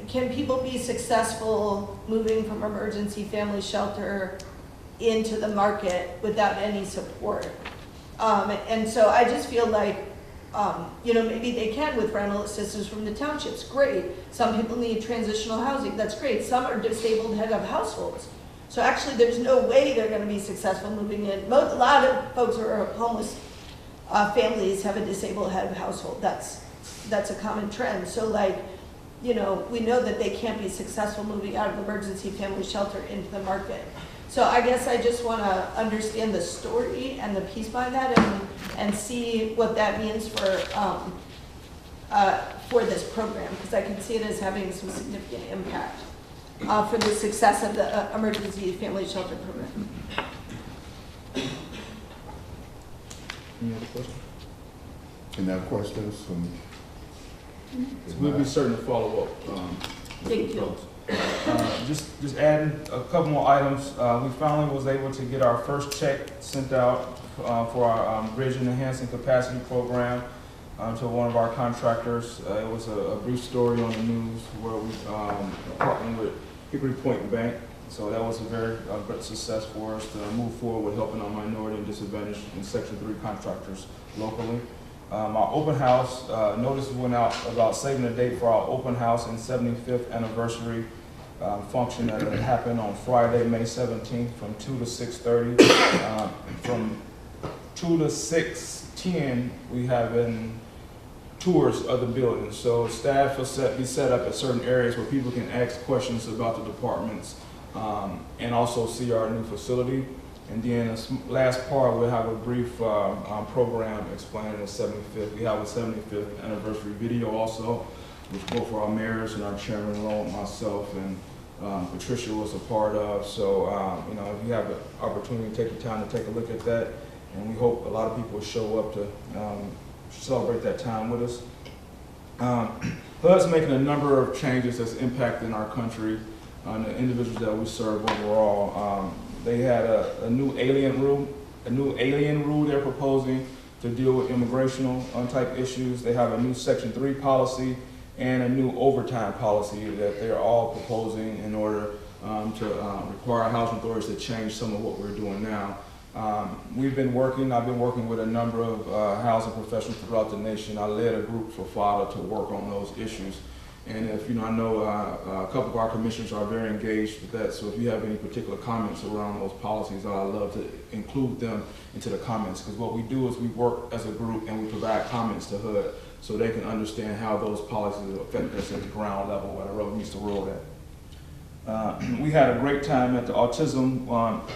can people be successful moving from emergency family shelter into the market without any support? And so I just feel maybe they can with rental assistance from the townships, great. Some people need transitional housing, that's great. Some are disabled head of households. So actually there's no way they're gonna be successful moving in. A lot of folks who are homeless families have a disabled head of household. That's a common trend. So we know that they can't be successful moving out of emergency family shelter into the market. So I guess I just want to understand the story and the piece behind that, and see what that means for this program, because I can see it as having some significant impact for the success of the emergency family shelter program. Any other questions? Any other questions from? So we'll be certain to follow up. Thank you. Just adding a couple more items. We finally was able to get our first check sent out for our Bridge and Enhancing Capacity Program to one of our contractors. It was a brief story on the news where we partnered with Hickory Point Bank. So that was a very great success for us to move forward with helping our minority and disadvantaged and Section 3 contractors locally. Our open house, notices went out about saving a date for our open house and 75th anniversary function that happened on Friday, May 17th from 2 to 6:30. From 2 to 6:10, we have tours of the building. So staff will be set up at certain areas where people can ask questions about the departments and also see our new facility. And then the last part, we'll have a brief program explaining the 75th. We have a 75th anniversary video also, which both for our mayors and our chairman, Lone, myself, and Patricia was a part of. So, if you have the opportunity to take the time to take a look at that, and we hope a lot of people show up to celebrate that time with us. HUD's making a number of changes that's impacting our country and the individuals that we serve overall. They had a new alien rule they're proposing to deal with immigrational type issues. They have a new Section 3 policy and a new overtime policy that they're all proposing in order to require housing authorities to change some of what we're doing now. I've been working with a number of housing professionals throughout the nation. I led a group for FADA to work on those issues. And if I know a couple of our commissioners are very engaged with that, so if you have any particular comments around those policies, I'd love to include them into the comments, because what we do is we work as a group and we provide comments to HUD so they can understand how those policies affect us at the ground level where the road meets the road at. We had a great time at the Autism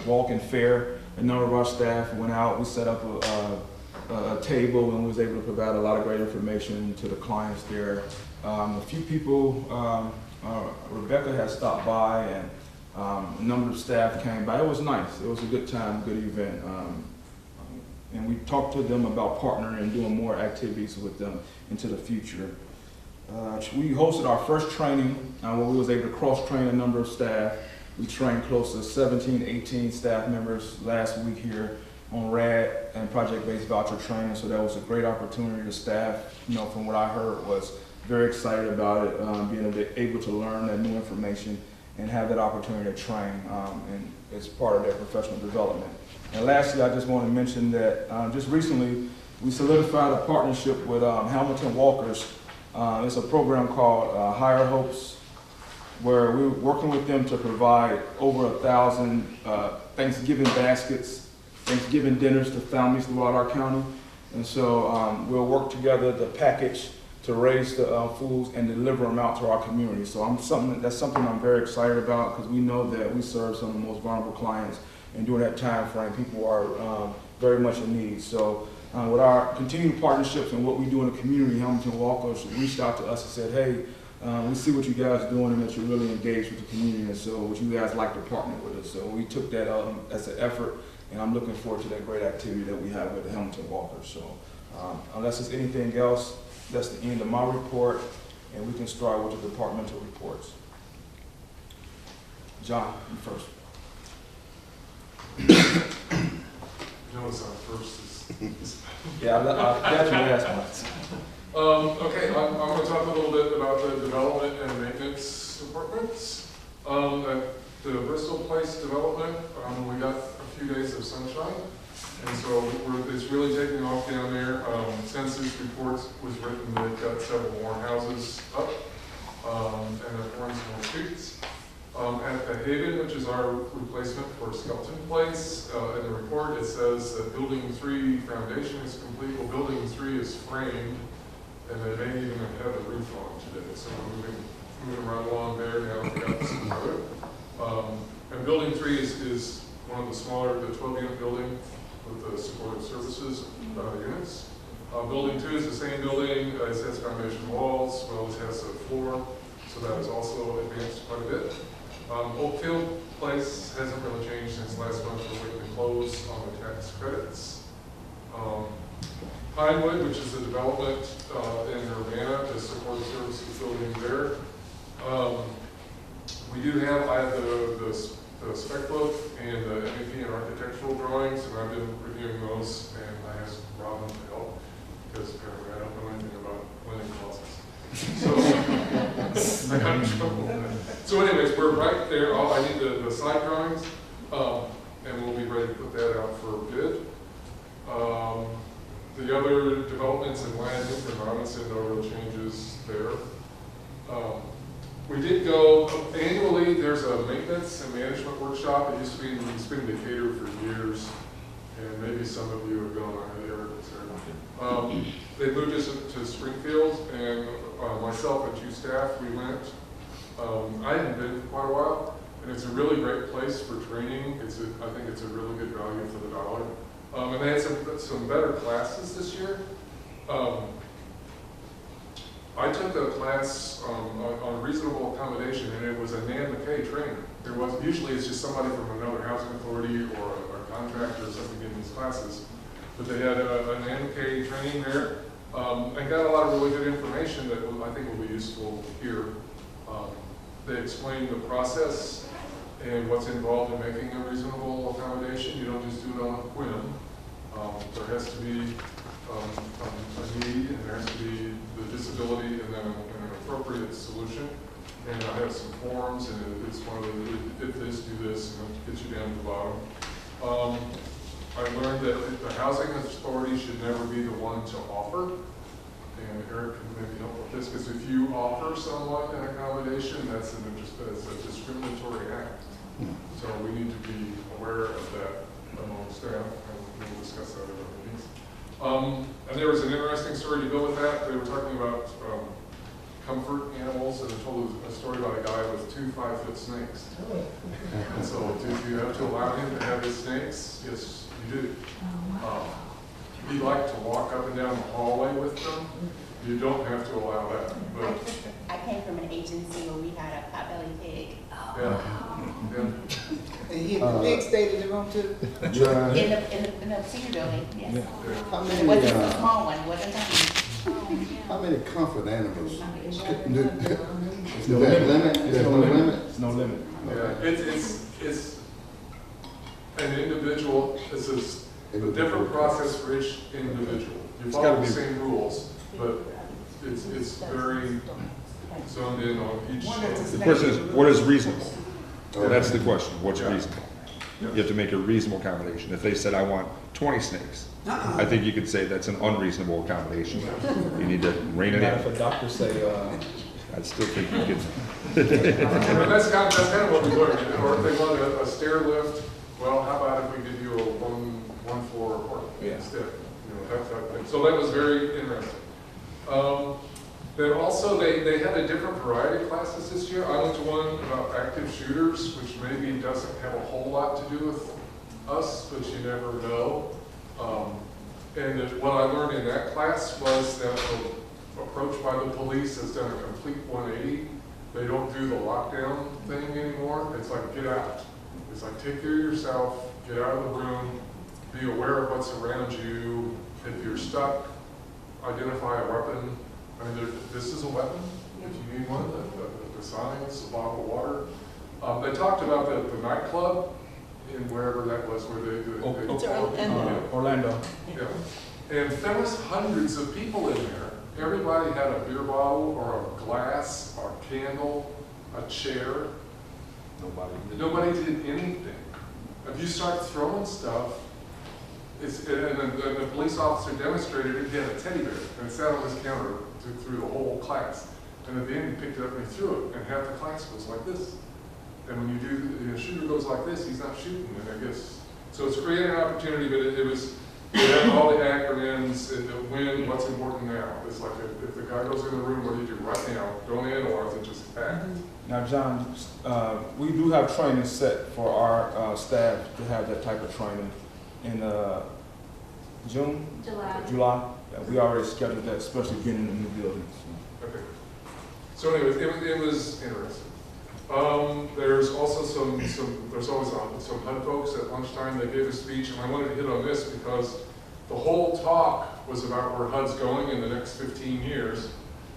Walk and Fair. A number of our staff went out. We set up a table, and was able to provide a lot of great information to the clients there. A few people, Rebecca had stopped by, and a number of staff came by. It was nice. It was a good time, good event. And we talked to them about partnering and doing more activities with them into the future. We hosted our first training where we was able to cross-train a number of staff. We trained close to 17, 18 staff members last week here on RAD and project-based voucher training, so that was a great opportunity. The staff, from what I heard, was very excited about it, being able to learn that new information and have that opportunity to train, and it's part of their professional development. And lastly, I just want to mention that just recently we solidified a partnership with Hamilton Walkers. It's a program called Higher Hopes, where we're working with them to provide over 1,000 Thanksgiving baskets, Thanksgiving dinners to families throughout our county. And so we'll work together to package, to raise the foods and deliver them out to our community. So that's something I'm very excited about, because we know that we serve some of the most vulnerable clients, and during that time frame, people are very much in need. So with our continued partnerships and what we do in the community, Hamilton Walkers reached out to us and said, hey, we see what you guys are doing and that you're really engaged with the community, and so would you guys like to partner with us? So we took that as an effort, and I'm looking forward to that great activity that we have with the Hamilton Walkers. So unless there's anything else, that's the end of my report, and we can start with the departmental reports. John, you first. Notice I'm first. Yeah, I got you last one. Okay, I'm going to talk a little bit about the development and maintenance departments. At the Bristol Place development, we got a few days of sunshine, and so it's really taking off down there. Census report was written, they've got several more houses up, and they're pouring some more streets. At the Haven, which is our replacement for Skelton Place, in the report it says that Building 3 foundation is complete. Well, Building 3 is framed, and they may even have a roof on today. So we're moving right along there now. We got some weather. And Building 3 is one of the smaller, the 12-unit building with the supportive services units. Building 2 is the same building. It has foundation walls, as well as has a floor, so that is also advanced quite a bit. Oakfield Place hasn't really changed since last month. We're waiting to close on the tax credits. Pinewood, which is a development in Urbana to support the services building there. We do have, I have the spec book and the MEP and architectural drawings, and I've been reviewing those, and I asked Robin to help, because apparently I don't know anything about linen closets. So, I got in trouble with that. So anyways, we're right there. I need the side drawings, and we'll be ready to put that out for bid. The other developments in land and Robinson, no real changes there. We did go annually. There's a maintenance and management workshop. It used to be in Spring Decatur for years, and maybe some of you have gone over there. They moved us to Springfield, and myself and 2 staff, we went. I hadn't been for quite a while, and it's a really great place for training. I think it's a really good value for the dollar. And they had some better classes this year. I took a class on reasonable accommodation, and it was a Nan McKay trainer. Usually it's just somebody from another housing authority or a contractor or something in these classes. But they had a Nan McKay training there, and got a lot of really good information that I think will be useful here. They explained the process and what's involved in making a reasonable accommodation. You don't just do it on a whim. There has to be a need, and there has to be the disability, and then an appropriate solution. And I have some forms, and it's one of the, if this, do this, and it gets you down to the bottom. I learned that the housing authority should never be the one to offer. And Eric can maybe help with this, because if you offer someone an accommodation, that's a discriminatory act. So we need to be aware of that among staff, and we'll discuss that at our meetings. And there was an interesting story to go with that. They were talking about comfort animals, and they told a story about a guy with 2 5-foot snakes. And so do you have to allow him to have his snakes? Yes, you do. he liked to walk up and down the hallway with them, you don't have to allow that, but, I came from an agency where we had a potbelly pig. yeah. Yeah. And he, the pig stayed in the room too. In the senior building, yes. How It many, wasn't a small one, it wasn't tiny. how many comfort animals? Is that limit? There's There's no limit? There's no limit. Yeah, it's an individual, this is a different process for each individual. You follow the same rules, but it's very zoned in on each. The question is, what is reasonable? That's the question, what's reasonable? You have to make a reasonable accommodation. If they said, I want 20 snakes, I think you could say that's an unreasonable accommodation. You need to rein it Not if in. a doctor say, I still think you could. That's kind of what we learned. Or if they want a stair lift, well, how about if we give you a one floor apartment instead? You know, that thing. So that was very interesting. Then also they had a different variety of classes this year. I went to one about active shooters, which maybe doesn't have a whole lot to do with us, but you never know. And what I learned in that class was that the approach by the police has done a complete 180. They don't do the lockdown thing anymore. It's like, get out. It's like, take care of yourself, get out of the room, be aware of what's around you. If you're stuck, identify a weapon. I mean, this is a weapon. If you need one, the signs, a bottle of water. They talked about the nightclub in wherever that was, where they Orlando. Yeah. And there was hundreds of people in there. Everybody had a beer bottle or a glass or a candle, a chair. Nobody did anything. If you start throwing stuff, and the police officer demonstrated it, he had a teddy bear, and it sat on his counter through the whole class. And at the end, he picked it up and he threw it, and half the class was like this. And when you do, a shooter goes like this, he's not shooting, and I guess. So it's creating an opportunity, but it had all the acronyms, when, what's important now. It's like if the guy goes in the room, what do you do right now? Don't analyze it, just act. Now, John, we do have training set for our staff to have that type of training in June? July. We already scheduled that, especially being in the new building. Okay. So anyways, it was interesting. There's also there's always some HUD folks at lunchtime. They gave a speech, and I wanted to hit on this because the whole talk was about where HUD's going in the next 15 years.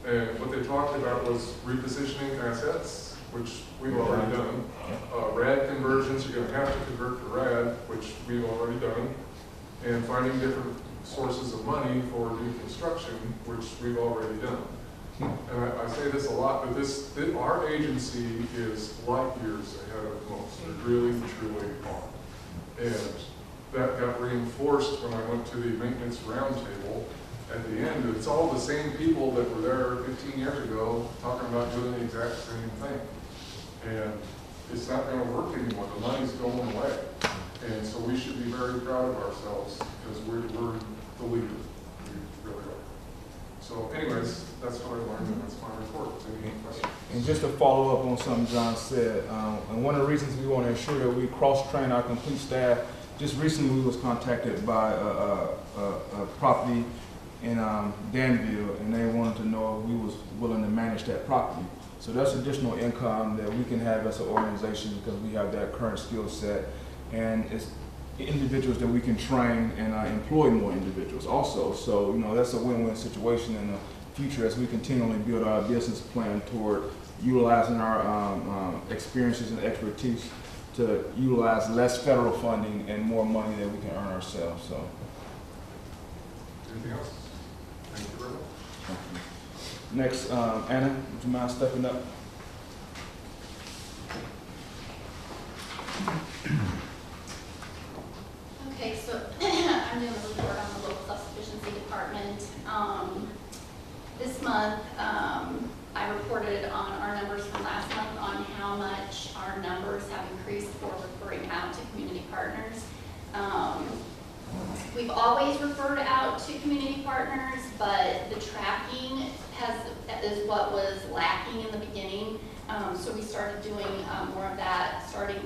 And what they talked about was repositioning assets, which we've already done. RAD conversions, you're gonna have to convert to RAD, which we've already done. And finding different sources of money for new construction, which we've already done. And I say this a lot, but our agency is light years ahead of most. It really, truly are. And that got reinforced when I went to the maintenance roundtable at the end. It's all the same people that were there 15 years ago talking about doing the exact same thing. And it's not going to work anymore. The money's going away. And so we should be very proud of ourselves because we're the leader. We really are. So anyways, that's what I learned and that's my report. Any questions? And just to follow up on something John said, and one of the reasons we want to ensure that we cross-train our complete staff, just recently we was contacted by a property in Danville, and they wanted to know if we was willing to manage that property. So that's additional income that we can have as an organization because we have that current skill set, and it's individuals that we can train and employ more individuals also. So, you know, that's a win-win situation in the future as we continually build our business plan toward utilizing our experiences and expertise to utilize less federal funding and more money that we can earn ourselves. So, Anything else? Thank you very much. next, Anna, would you mind stepping up? Okay, so I'm doing a report on the local self-sufficiency department. This month, I reported on our numbers from last month on how much our numbers have increased for referring out to community partners. We've always referred out to community partners, but the tracking is what was lacking in the beginning. So we started doing more of that, starting,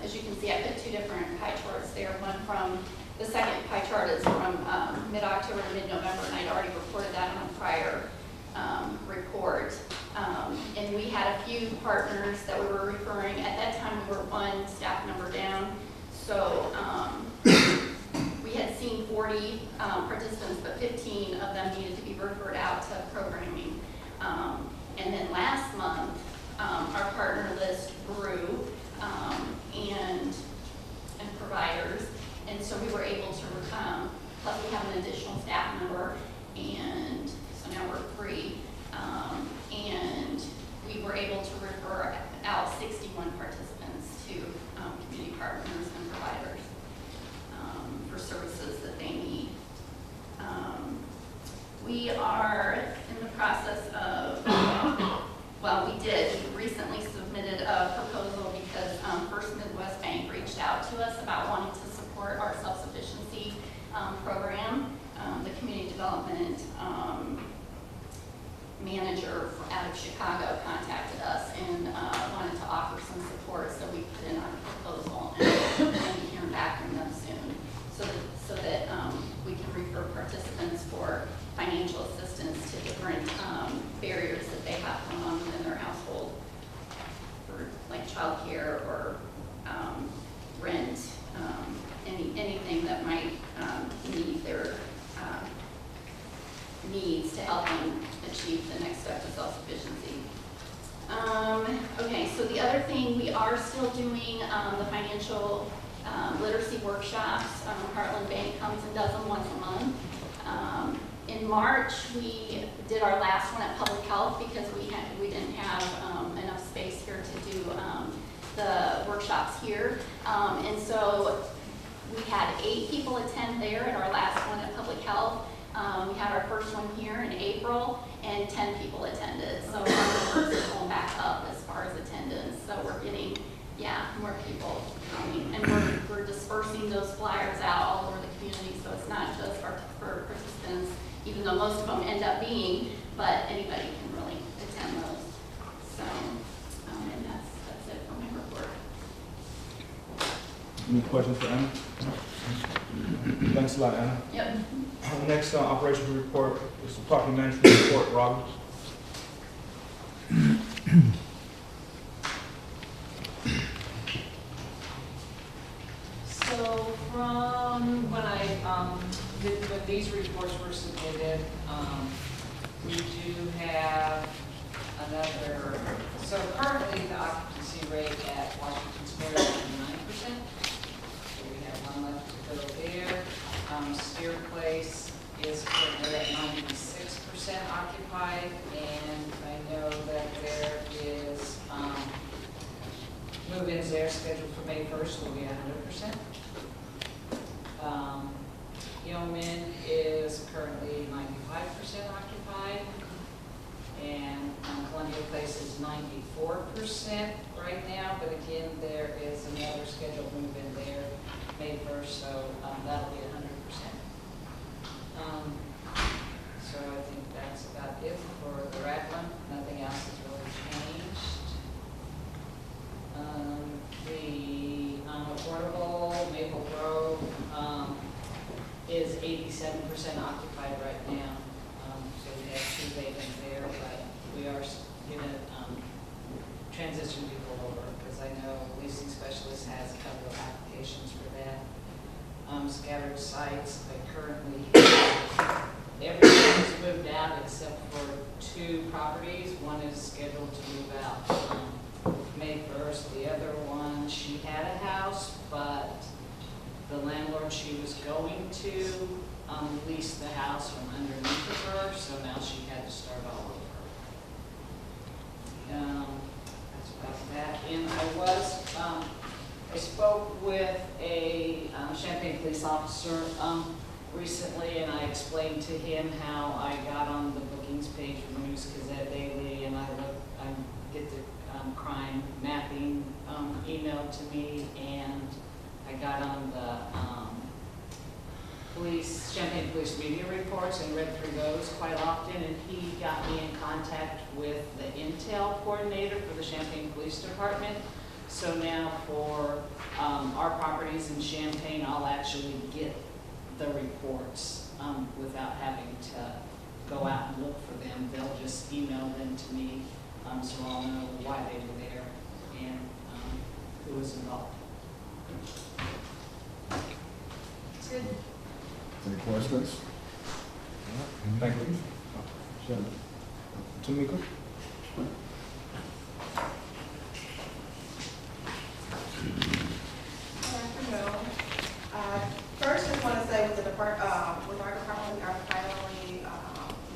as you can see, I put two different pie charts there, one from the second pie chart is from mid-October to mid-November, and I'd already reported that on a prior report. And we had a few partners that we were referring. At that time, we were one staff member down. So we had seen 40 participants, but 15 of them needed to be referred out to programming. And then last month, our partner list grew and providers. And so we were able to, plus we have an additional staff member, and so now we're 3. And we were able to refer out 61 participants to community partners and providers for services that they need. We are in the process of, well, we recently submitted a proposal because First Midwest Bank reached out to us about wanting to support our self-sufficiency program. The community development manager out of Chicago contacted us and wanted to offer some support, so we put in our proposal and we'll be hearing back from them soon, so that we can refer participants for financial assistance to different barriers that they have going on within their household, for like childcare or rent, anything that might meet their needs to help them achieve the next step of self-sufficiency. Okay, so the other thing, we are still doing the financial literacy workshops. Heartland Bank comes and does them once a month. In March, we did our last one at Public Health because we didn't have enough space here to do the workshops here. And so we had 8 people attend there at our last one at Public Health. We had our first one here in April, and 10 people attended. So our numbers are going back up as far as attendance. So we're getting, more people coming. And we're dispersing those flyers out all over the community, so it's not just for participants, even though most of them end up being, but anybody can really attend those. So, and that's it for my report. Any questions for Anna? Thanks a lot, Anna. Yep. Next operations report is the property management report. Robin. So from when when these reports were submitted, we do have another, so currently the occupancy rate at Washington Square is 9%. So we have one left to go there. Steer Place is currently at 96% occupied, and I know that there is move-ins there scheduled for May 1st will be 100%. Yeoman is currently 95% occupied, and Columbia Place is 94% right now, but again, there is another scheduled move-in there May 1st, so that'll be 100%. So I think that's about it for the Rackland. Nothing else has really changed. The affordable Maple Grove is 87% occupied right now. So we have 2 vacant there, but we are going to transition people over because I know leasing specialist has a couple of applications for that. Scattered sites, I currently have everything is moved out except for 2 properties. One is scheduled to move out May 1st. The other one, she had a house, but the landlord she was going to lease the house from underneath of her, so now she had to start all over. That's about that. And I spoke with a Champaign police officer recently, and I explained to him how I got on the bookings page for News Gazette Daily, and I get the crime mapping emailed to me, and I got on the Champaign Police media reports and read through those quite often, and he got me in contact with the Intel coordinator for the Champaign Police Department. So now for our properties in Champaign, I'll actually get the reports without having to go out and look for them. They'll just email them to me, so I'll know why they were there and who was involved. It's good. Any questions? Thank you. Tamika? Good afternoon. First, just want to say with our department, we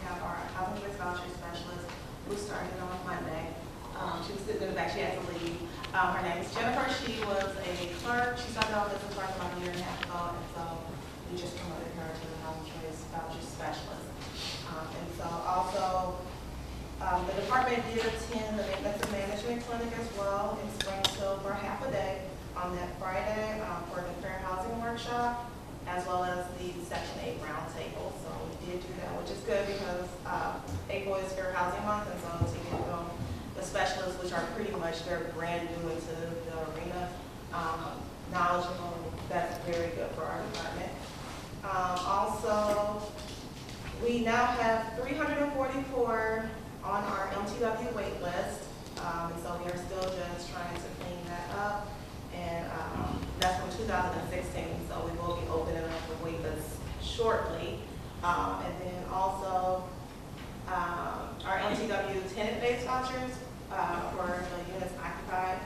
have our housing risk voucher specialist who started on Monday. She was sitting in the back, she had to leave. Her name is Jennifer. She was a clerk. She started off as a clerk about a year and a half ago, and so we just promoted her to the housing risk voucher specialist. And so also, the department did attend the maintenance and management clinic as well in Springfield for half a day on that Friday for the fair housing workshop, as well as the Section 8 roundtable. So we did do that, which is good because April is Fair Housing Month, and so to get the specialists, which are pretty much, they're brand new into the arena, knowledgeable, that's very good for our department. Also, we now have 344 on our MTW wait list, and so we are still just trying to clean that up. And that's from 2016, so we will be opening up the wait list shortly. And then also our MTW tenant-based vouchers for the units occupied.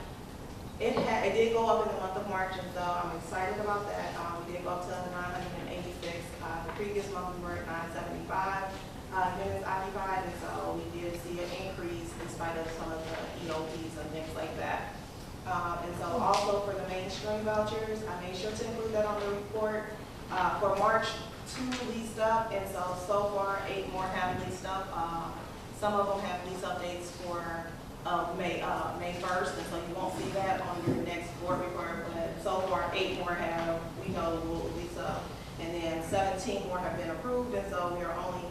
It did go up in the month of March, and so I'm excited about that. We did go up to 986. The previous month we were at 975 units occupied, and so we did see an increase in spite of some of the EOPs and things like that. And so also for the mainstream vouchers, I made sure to include that on the report. For March, 2 leased up, and so far 8 more have leased up. Some of them have lease updates for May 1st, and so you won't see that on your next board report, but so far 8 more have, we know will lease up. And then 17 more have been approved, and so we are only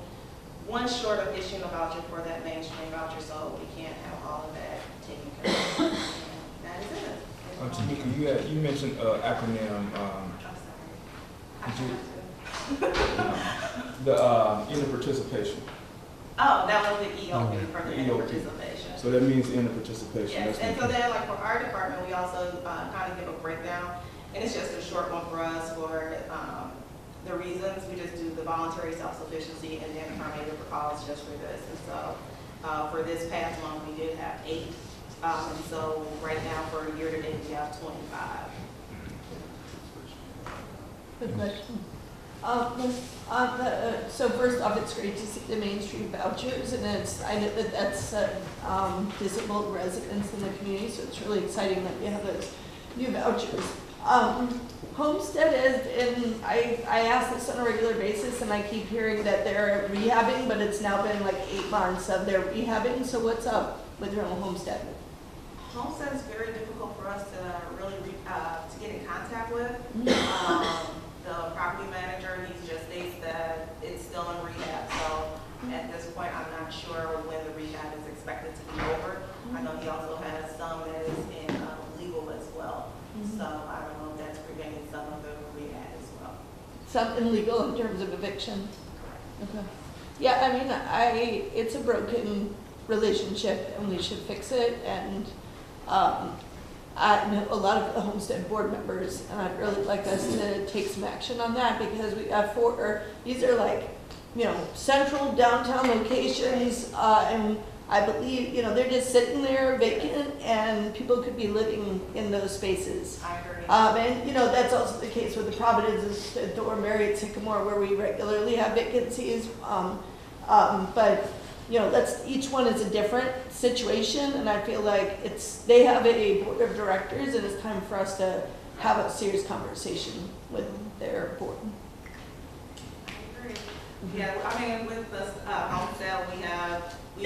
one short of issuing a voucher for that mainstream voucher, so we can't have all of that taken care of. That is it. Tamika, you mentioned acronym, I'm sorry. In the participation. Oh, that was the EOP for the EOP. participation. So that means in the participation. Yes, That's and what- so then like for our department, we also kind of give a breakdown, and it's just a short one for us for the reasons. We just do the voluntary self-sufficiency and then terminated for cause just for this. And so for this past month, we did have 8. And so right now for year to date, we have 25. Good question. So first off, it's great to see the Main Street vouchers, and I know that that's disabled residents in the community, so it's really exciting that we have those new vouchers. Homestead has been, I ask this on a regular basis, and I keep hearing that they're rehabbing, but it's now been like 8 months of their rehabbing, so what's up with your Homestead? Homestead is very difficult for us to really to get in contact with. The property manager, he just states that it's still in rehab. So at this point, I'm not sure when the rehab is expected to be over. I know he also has some that is in legal as well. So I don't know if that's preventing some of the rehab as well. Some illegal in terms of eviction? Okay. Yeah, I mean, it's a broken relationship and we should fix it, and I know a lot of the Homestead board members, and I'd really like us to take some action on that because we have these are like, central downtown locations, and I believe, they're just sitting there vacant and people could be living in those spaces. I agree. And, that's also the case with the Providence, the Thornberry, Sycamore, where we regularly have vacancies. But each one is a different situation, and I feel like they have a board of directors, and it's time for us to have a serious conversation with their board. I agree. Yeah, I mean, with the Homestead, we've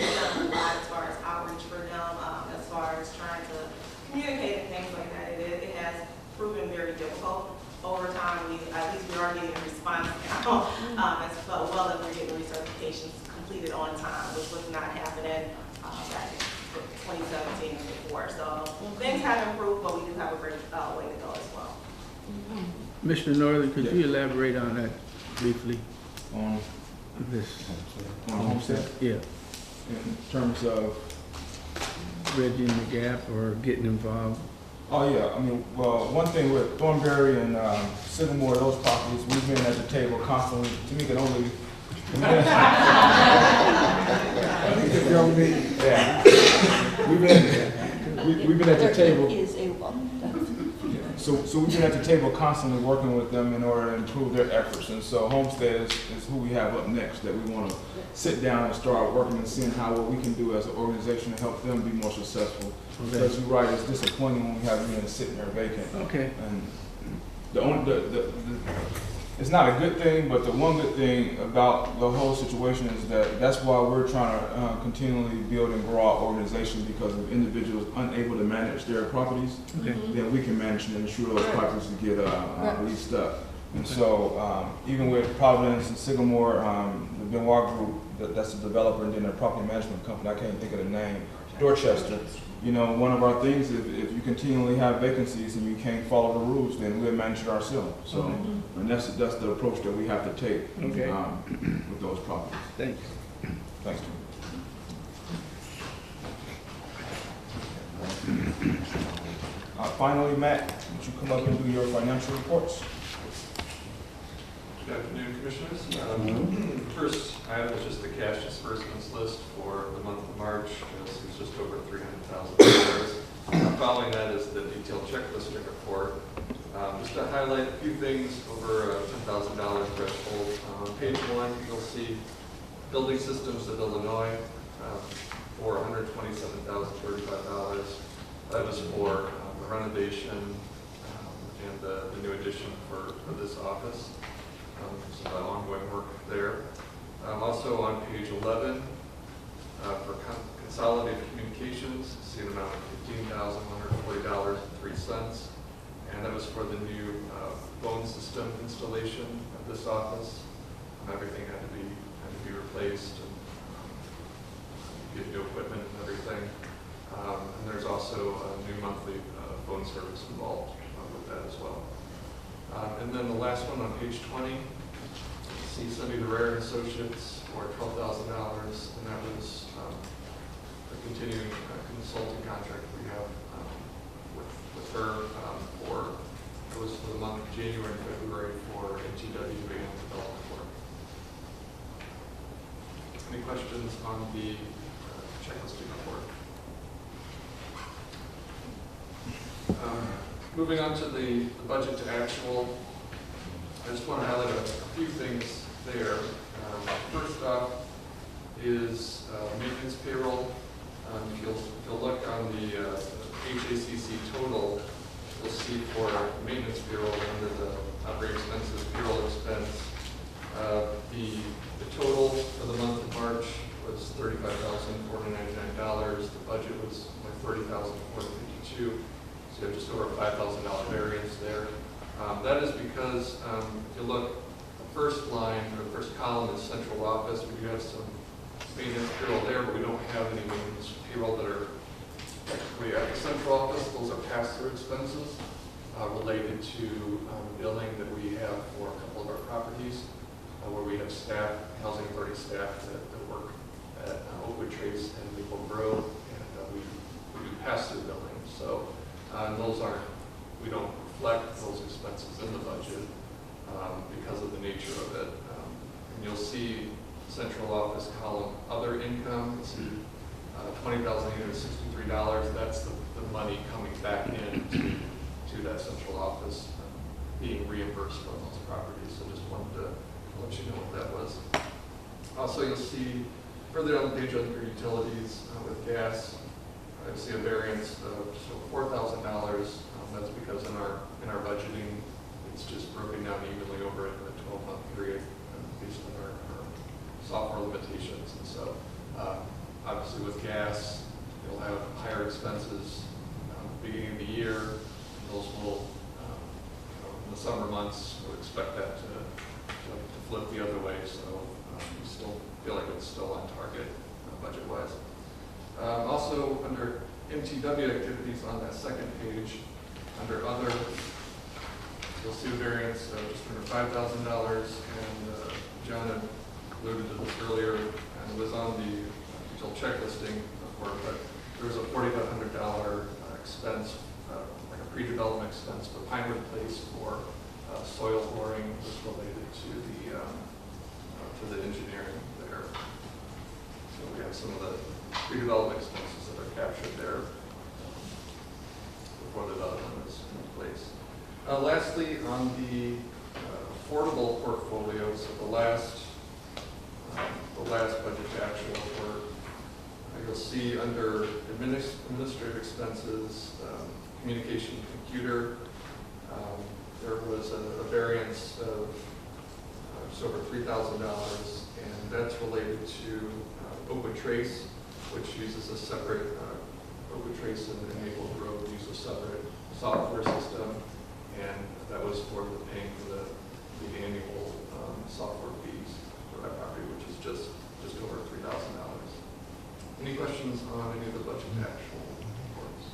done a lot as far as outreach for them, as far as trying to communicate and things like that. It has proven very difficult. Over time, at least we are getting a response now, as well as we're getting recertifications completed on time, which was not happening back in 2017 and before. So things have improved, but we do have a great way to go as well. Mr. Northern, could you elaborate on that briefly? On This, homestead, yeah, in terms of, bridging the gap or getting involved? oh yeah, I mean, well, one thing with Thornberry and Sycamore, those properties, we've been at the table constantly. Tamika can only. Yeah. We've been at the table. There is a one. So we've been at the table constantly working with them in order to improve their efforts. And so Homestead is who we have up next that we want to sit down and start working and seeing how what we can do as an organization to help them be more successful. Okay. Because you're right, it's disappointing when we have units sitting there vacant. Okay. And it's not a good thing, but the one good thing about the whole situation is that that's why we're trying to continually build and grow our organization, because if individuals unable to manage their properties, Okay. then we can manage and ensure those properties to get leased up. And so even with Providence and Sycamore, the Benoit Group, that's the developer, and then the property management company, I can't think of the name, Dorchester. You know, one of our things, if you continually have vacancies and you can't follow the rules, then we'll manage it ourselves. So, and that's the approach that we have to take Okay. with those properties. Thanks. Thanks. Finally, Matt, would you come up and do your financial reports? Good afternoon, Commissioners. First item is just the cash disbursements list for the month of March. This is just over $300,000. Following that is the detailed checklist report. Just to highlight a few things over a $10,000 threshold. On page 1, you'll see building systems of Illinois for $127,035. That was for the renovation and the new addition for this office. Some ongoing work there. Also on page 11, for consolidated communications, see an amount of $15,140.03, and that was for the new phone system installation at this office. Everything had to be replaced and get new equipment and everything. And there's also a new monthly phone service involved with that as well. And then the last one on page 20, see Sunny DeRare Associates for $12,000, and that was a continuing consulting contract we have with her it was for the month of January and February for NTW and development work. Any questions on the checklisting report? Moving on to the budget to actual, I just want to highlight a few things there. First off is maintenance payroll. If you'll look on the HACC total, you'll see for maintenance payroll under the operating expenses payroll expense, the total for the month of March was $35,499. The budget was like $30,452. So you have just over a $5,000 variance there. That is because if you look, the first line or the first column is central office. We do have some maintenance payroll there, but we don't have any maintenance payroll that are technically at the central office. Those are pass-through expenses related to billing that we have for a couple of our properties where we have staff, housing authority staff that work at Oakwood Trace and Maple Grove, and we do pass-through billing. So and those aren't, we don't reflect those expenses in the budget because of the nature of it. And you'll see central office column, other income, $20,863. That's the money coming back in to that central office being reimbursed from those properties. So just wanted to let you know what that was. Also, you'll see further on the page under utilities with gas, I see a variance of just over $4,000. That's because in our budgeting, it's just broken down evenly over a 12-month period based on our software limitations. And so, obviously, with gas, you'll have higher expenses beginning of the year. Those will, in the summer months, we'll expect that to flip the other way. So, we still feel like it's still on target budget-wise. Also, under MTW activities on that second page, under other, you'll see a variance of just under $5,000, and John had alluded to this earlier, and it was on the detailed checklisting before, but there was a $4,500 expense, like a pre-development expense for Pinewood Place for soil boring was related to the engineering there. So we have some of the pre-development expenses that are captured there before the development is in place. Lastly, on the affordable portfolio, so the last budget actual work, you'll see under administrative expenses, communication computer, there was a variance of just over $3,000, and that's related to OpenTrace, which uses a separate OpenTrace and Maple Grove use a separate software system, and that was for the paying for the annual software fees for that property, which is just over $3,000. Any questions on any of the budget actual reports?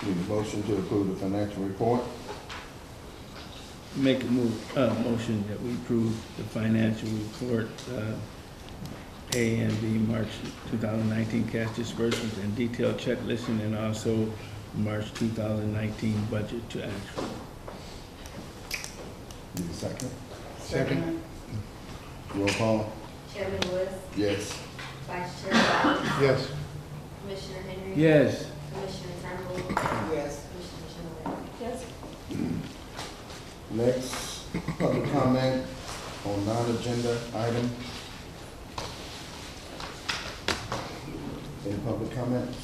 Need a motion to approve the financial report? Make a motion that we approve the financial report, A and B, March 2019 cash disbursements and detailed check listing, and also March 2019 budget to actual. Need a second? Second. Roll call? Chairman Lewis, Yes. Vice Chair Bowers, Yes. Commissioner Henry. Yes. Commissioner Turnbull, Yes. Commissioner Chenoweth. Yes. Next, public comment on non-agenda item. Any public comments?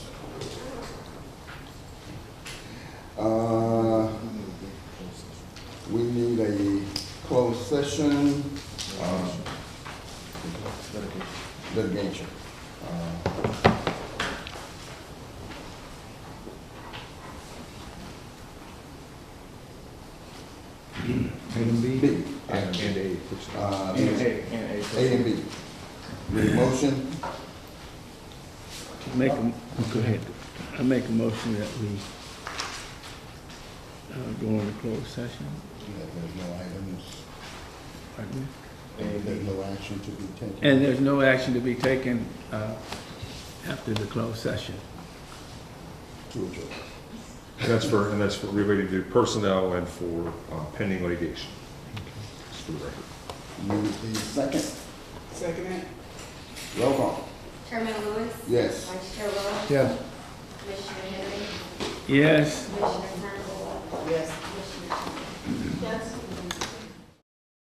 We need a closed session. Litigation. Item B. B. And A. A and B. Need a motion? Go ahead. I make a motion that we go into closed session. There's no items, Pardon me? there's no action to be taken. And there's no action to be taken after the closed session. To adjourn. And that's for related to personnel and for pending litigation. Just for the record. Need the second. Second it. Roll call. Chairman Lewis. Yes. Vice Chair Wells. Yes. Commissioner Henry. Yes. Commissioner Turnbull. Yes. Commissioner Chenoweth. Yes.